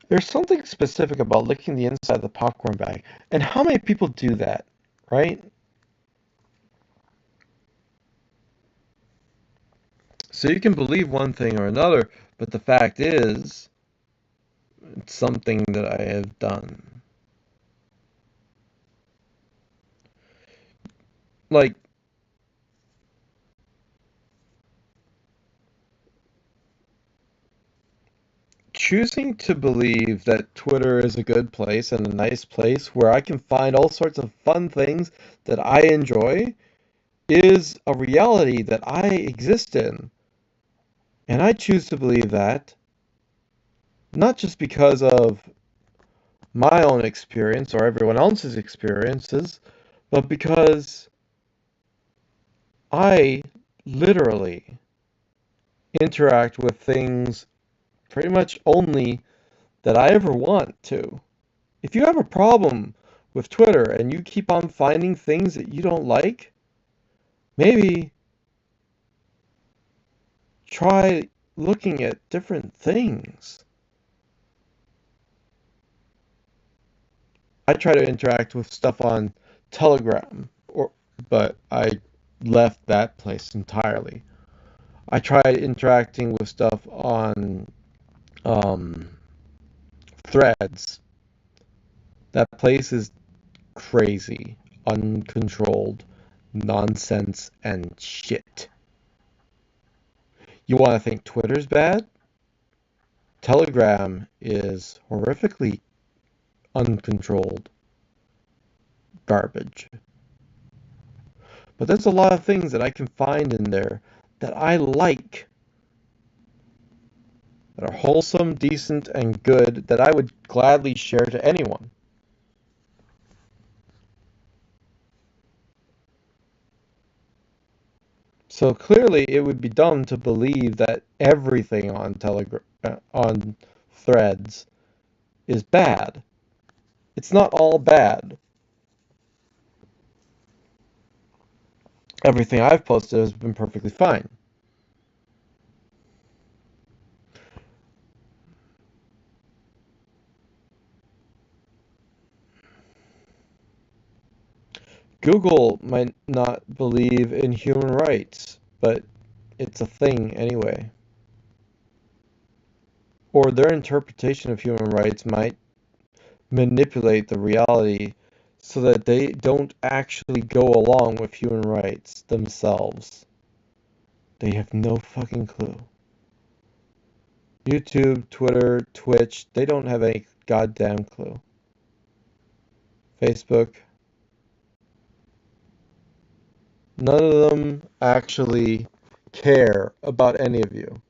There's something specific about licking the inside of the popcorn bag. And how many people do that, right? So you can believe one thing or another, but the fact is, it's something that I have done. Like, choosing to believe that Twitter is a good place and a nice place where I can find all sorts of fun things that I enjoy is a reality that I exist in. And I choose to believe that not just because of my own experience or everyone else's experiences, but because I literally interact with things pretty much only that I ever want to. If you have a problem with Twitter and you keep on finding things that you don't like, maybe try looking at different things. I try to interact with stuff on Telegram, but I left that place entirely. I tried interacting with stuff on um, Threads. That place is crazy, uncontrolled nonsense and shit. You want to think Twitter's bad? Telegram is horrifically uncontrolled garbage. But there's a lot of things that I can find in there that I like, that are wholesome, decent, and good, that I would gladly share to anyone. So clearly, it would be dumb to believe that everything on Telegram, on Threads, is bad. It's not all bad. Everything I've posted has been perfectly fine. Google might not believe in human rights, but it's a thing anyway. Or their interpretation of human rights might manipulate the reality so that they don't actually go along with human rights themselves. They have no fucking clue. YouTube, Twitter, Twitch, they don't have any goddamn clue. Facebook, none of them actually care about any of you.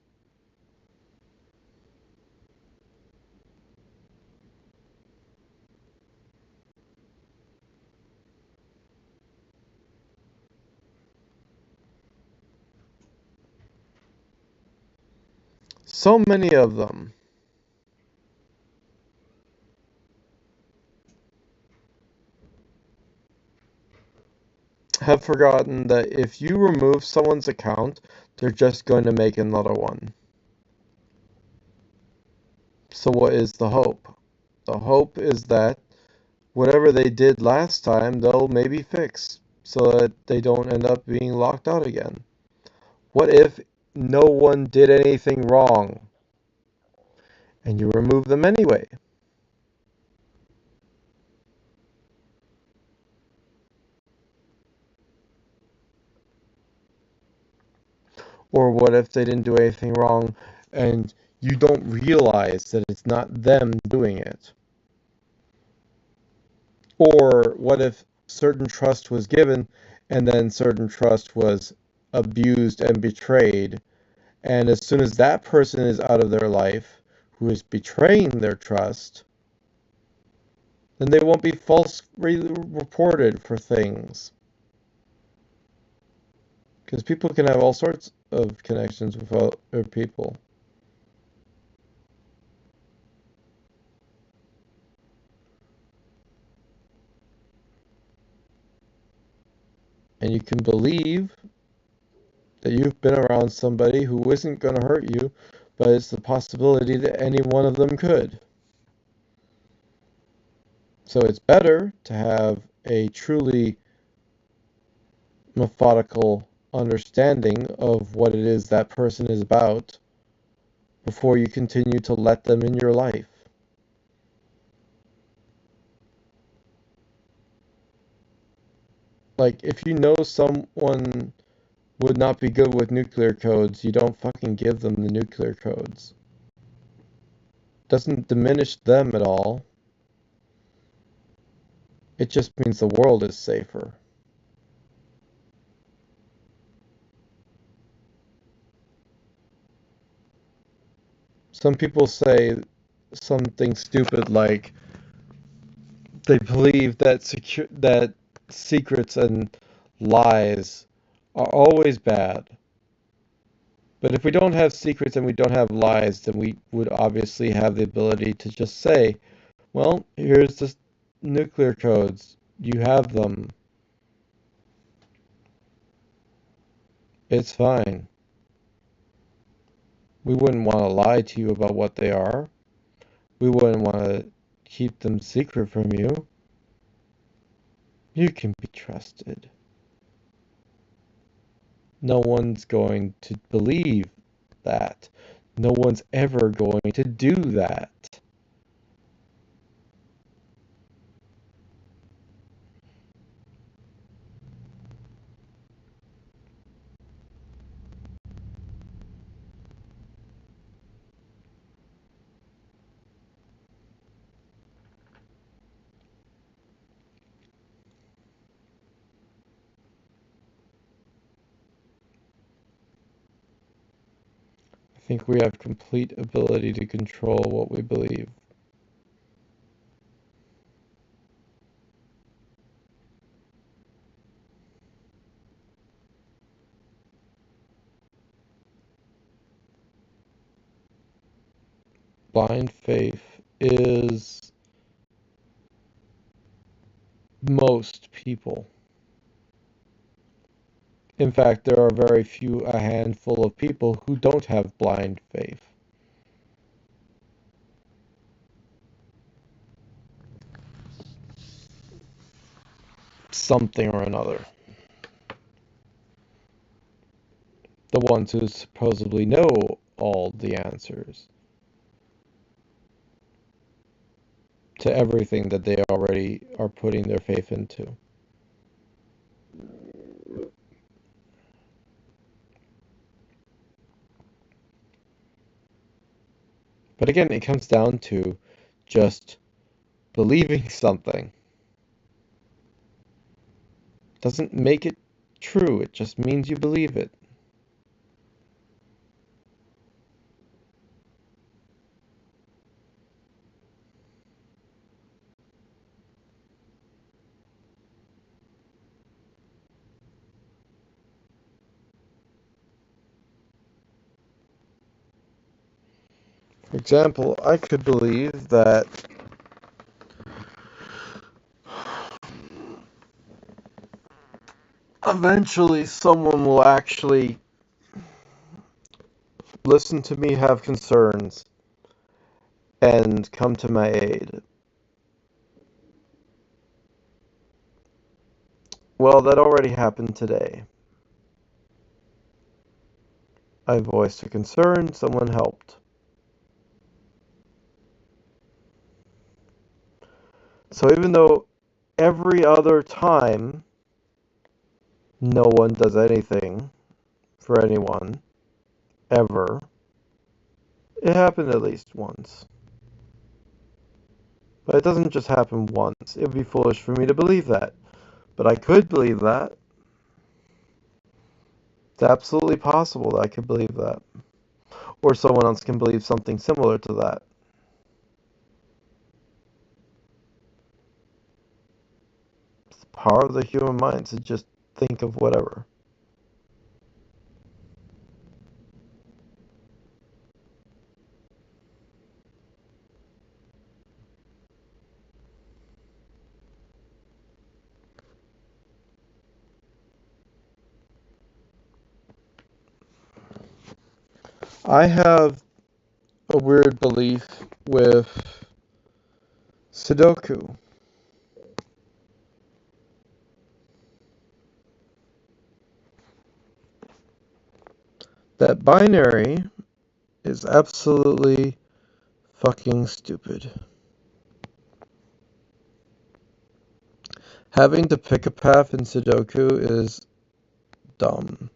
So many of them have forgotten that if you remove someone's account, they're just going to make another one. So what is the hope? The hope is that whatever they did last time, they'll maybe fix so that they don't end up being locked out again. What if no one did anything wrong and you remove them anyway? Or what if they didn't do anything wrong and you don't realize that it's not them doing it? Or what if certain trust was given and then certain trust was abused and betrayed, and as soon as that person is out of their life who is betraying their trust, then they won't be falsely reported for things. Because people can have all sorts of connections with other people. And you can believe that you've been around somebody who isn't going to hurt you, but it's the possibility that any one of them could. So it's better to have a truly methodical understanding of what it is that person is about before you continue to let them in your life. Like, if you know someone would not be good with nuclear codes, you don't fucking give them the nuclear codes. Doesn't diminish them at all. It just means the world is safer. Some people say something stupid like they believe that secrets and lies are always bad. But if we don't have secrets and we don't have lies, then we would obviously have the ability to just say, well, here's the nuclear codes. You have them. It's fine. We wouldn't want to lie to you about what they are. We wouldn't want to keep them secret from you. You can be trusted. No one's going to believe that. No one's ever going to do that. I think we have complete ability to control what we believe. Blind faith is most people. In fact, there are very few, a handful of people who don't have blind faith. Something or another. The ones who supposedly know all the answers to everything that they already are putting their faith into. But again, it comes down to just believing something. Doesn't make it true, it just means you believe it. For example, I could believe that eventually someone will actually listen to me have concerns and come to my aid. Well, that already happened today. I voiced a concern, someone helped. So even though every other time no one does anything for anyone, ever, it happened at least once. But it doesn't just happen once. It would be foolish for me to believe that. But I could believe that. It's absolutely possible that I could believe that. Or someone else can believe something similar to that. It's the power of the human mind to just think of whatever. I have a weird belief with Sudoku. That binary is absolutely fucking stupid. Having to pick a path in Sudoku is dumb.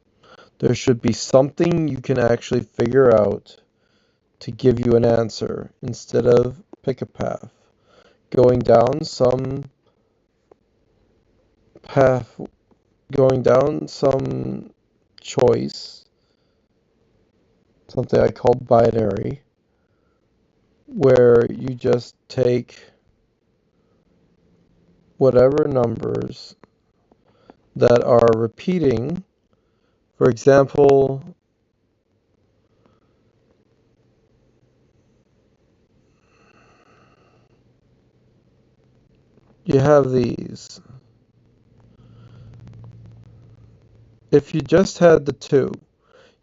There should be something you can actually figure out to give you an answer instead of pick a path. Going down some path, going down some choice, something I call binary, where you just take whatever numbers that are repeating. For example, you have these. If you just had the two,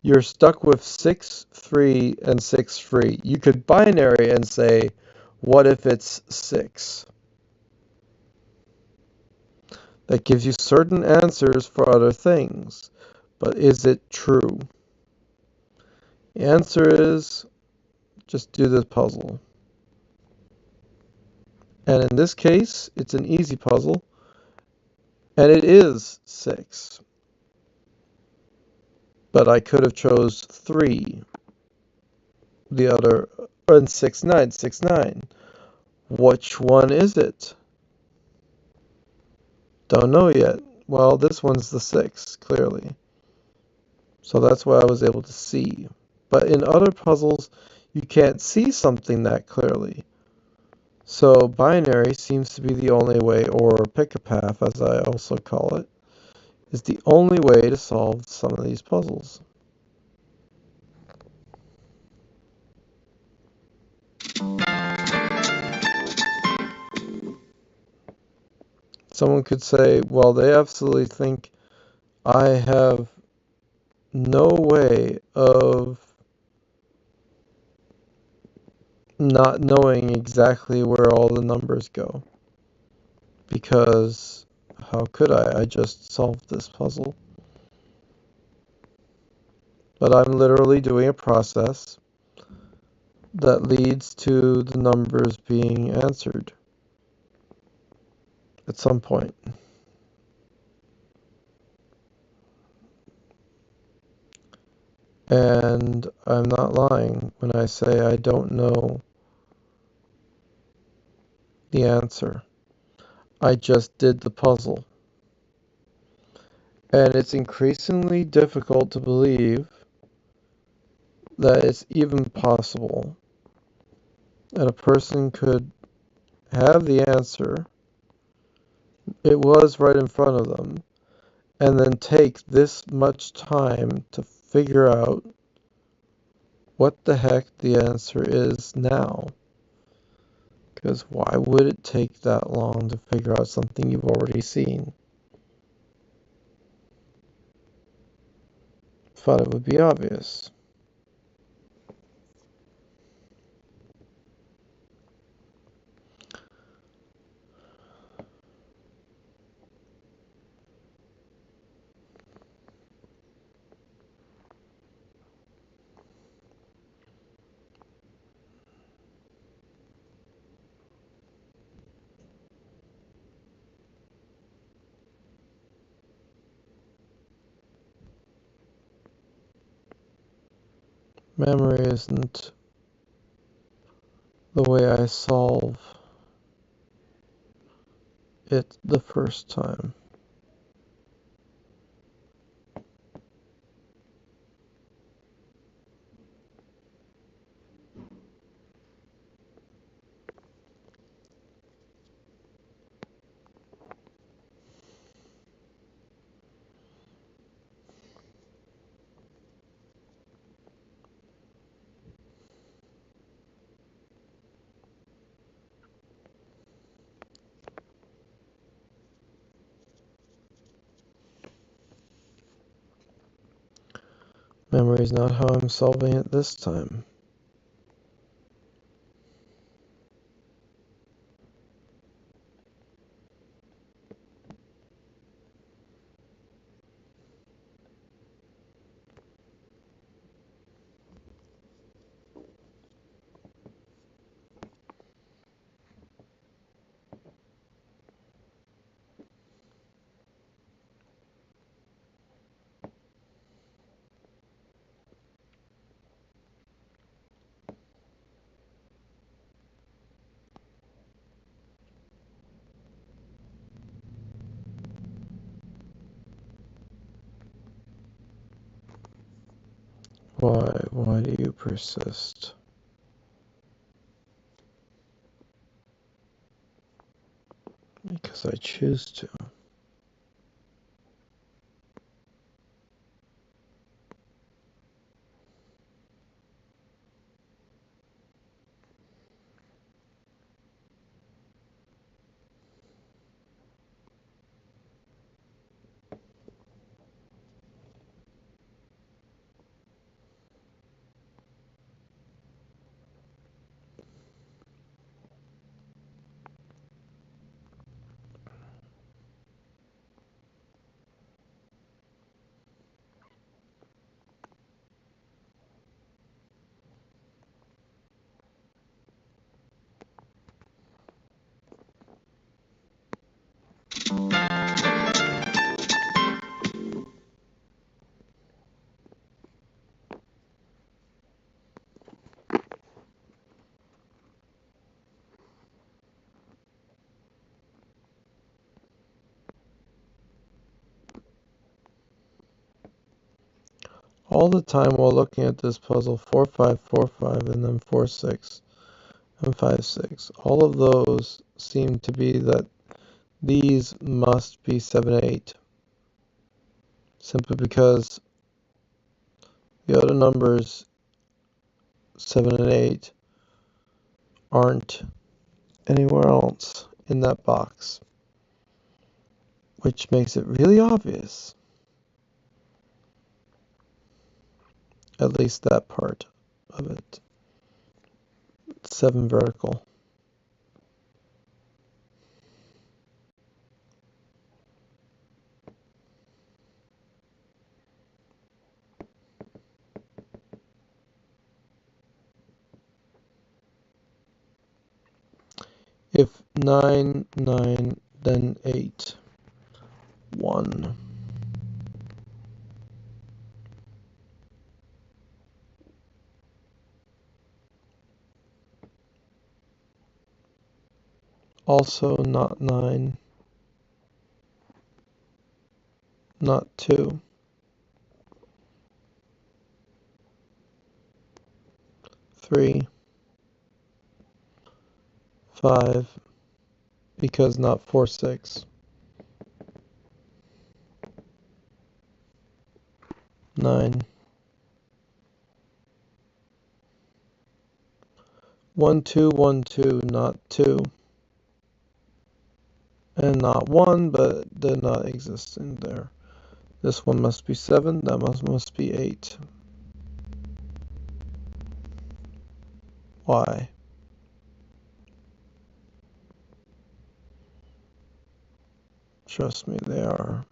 you're stuck with 6, 3, and 6, 3. You could binary and say, what if it's 6? That gives you certain answers for other things. But is it true? The answer is, just do this puzzle. And in this case, it's an easy puzzle. And it is 6. But I could have chose 3. The other, and 6, 9, 6, 9. Which one is it? Don't know yet. Well, this one's the 6, clearly. So that's what I was able to see. But in other puzzles, you can't see something that clearly. So binary seems to be the only way, or pick a path, as I also call it, is the only way to solve some of these puzzles. Someone could say, well, they absolutely think I have no way of not knowing exactly where all the numbers go. Because how could I? I just solved this puzzle. But I'm literally doing a process that leads to the numbers being answered at some point. And And I'm not lying when I say I don't know the answer. I just did the puzzle. And it's increasingly difficult to believe that it's even possible that a person could have the answer, it was right in front of them, and then take this much time to figure out what the heck the answer is now. Because why would it take that long to figure out something you've already seen? Thought it would be obvious. Memory isn't the way I solve it the first time. Memory is not how I'm solving it this time. Why? Why do you persist? Because I choose to. All the time while looking at this puzzle, 4, 5, 4, 5, and then 4, 6, and 5, 6, all of those seem to be that these must be 7, 8. Simply because the other numbers, 7 and 8, aren't anywhere else in that box. Which makes it really obvious. At least that part of it. 7 vertical. If 9, 9, then 8, 1.
Also not 9, not 2, 3, 5, because not 4, 6, 9, 1, 2, 1, 2, not 2, and not 1, but they're not existing there. This one must be 7, that must be 8. Why? Trust me, they are.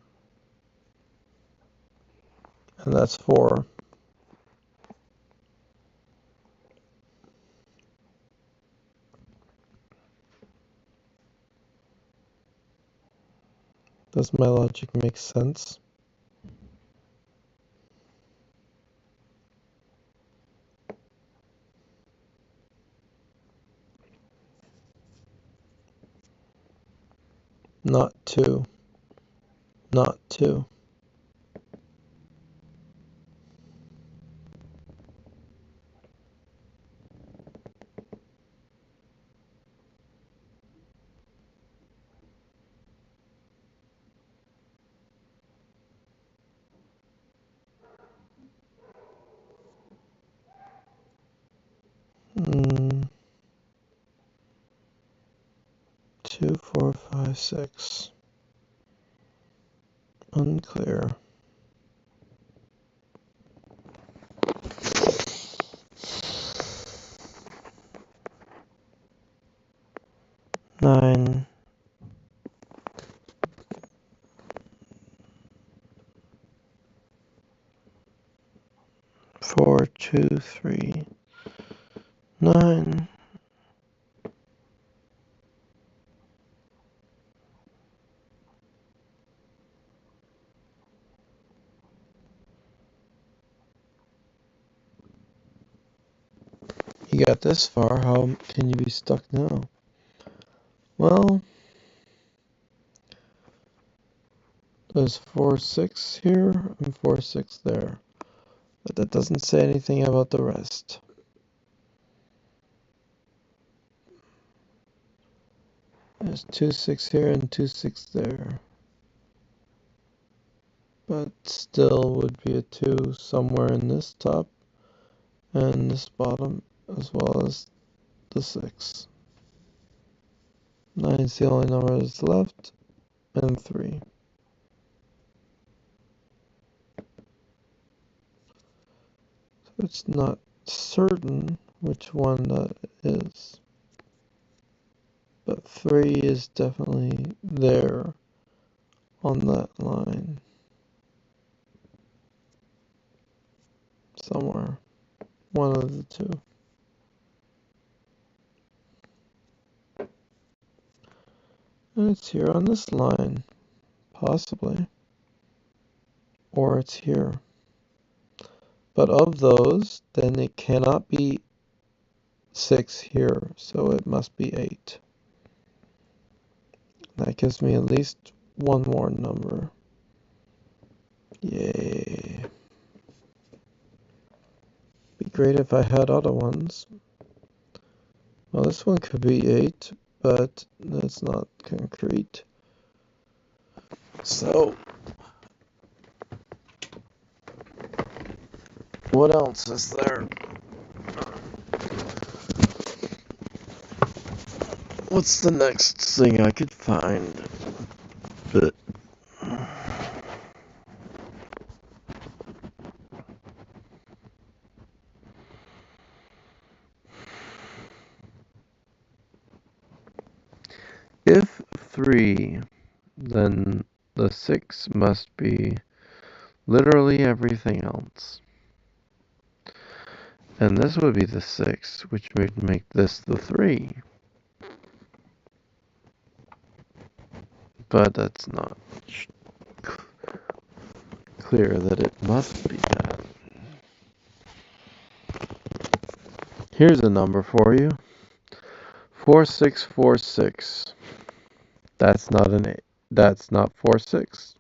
And that's 4. Does my logic make sense? Not 2. Not 2. Hmm. 2, 4, 5, 6. Unclear. Nine. 4, 2, 3, 9. You got this far, how can you be stuck now? Well, there's 4, 6 here and 4, 6 there. But that doesn't say anything about the rest. There's 2, 6 here and 2, 6 there. But still would be a 2 somewhere in this top and this bottom, as well as the 6. 9 is the only number that's left, and 3. So it's not certain which one that is. But 3 is definitely there on that line. Somewhere. One of the two. And it's here on this line. Possibly. Or it's here. But of those, then it cannot be 6 here, so it must be 8. That gives me at least one more number. Yay. Be great if I had other ones. Well, this one could be 8, but that's not concrete. So, what else is there? What's the next thing I could find? But if 3, then the 6 must be literally everything else. And this would be the 6, which would make this the 3. But that's not clear that it must be that. Here's a number for you. 4646. That's not an 8. That's not 4, 6.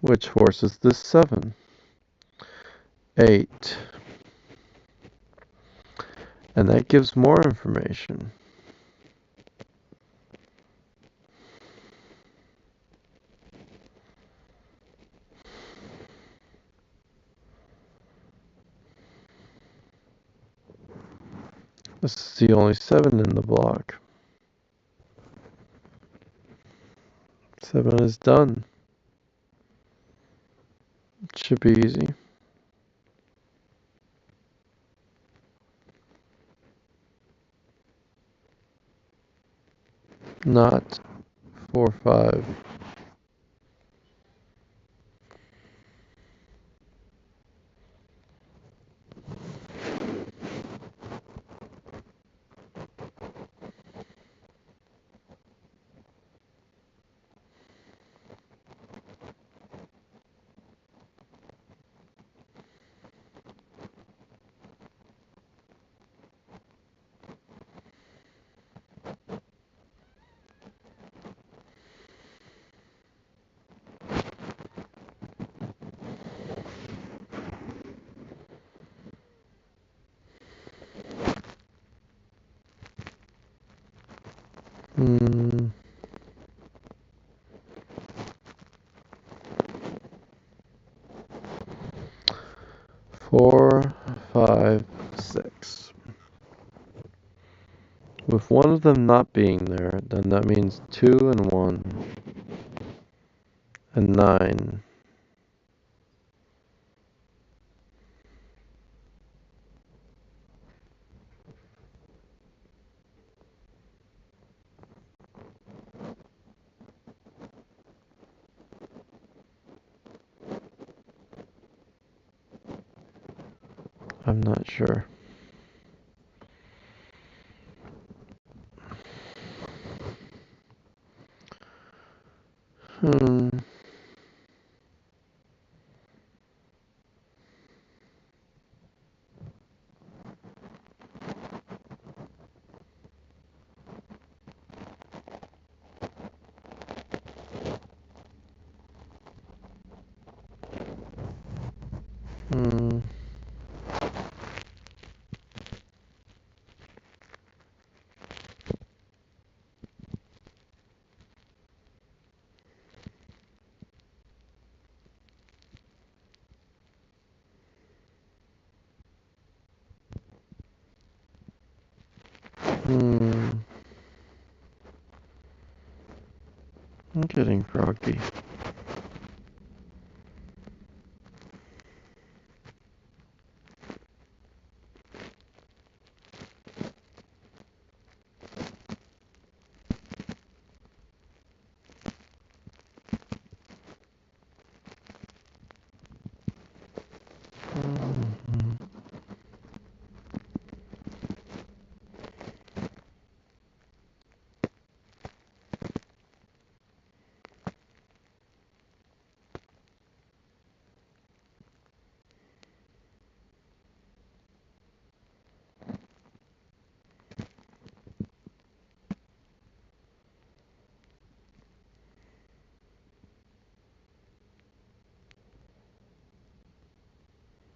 Which horse is this 7? 8. And that gives more information. This is the only 7 in the block. 7 is done. It should be easy. Not 4, 5. Hmm. 4, 5, 6. With one of them not being there, then that means 2 and 1 and 9. I'm not sure. Hmm. Hmm. Hmm. I'm getting groggy. Hmm.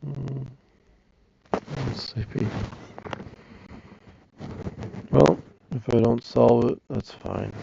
Hmm. I'm sleepy. Well, if I don't solve it, that's fine.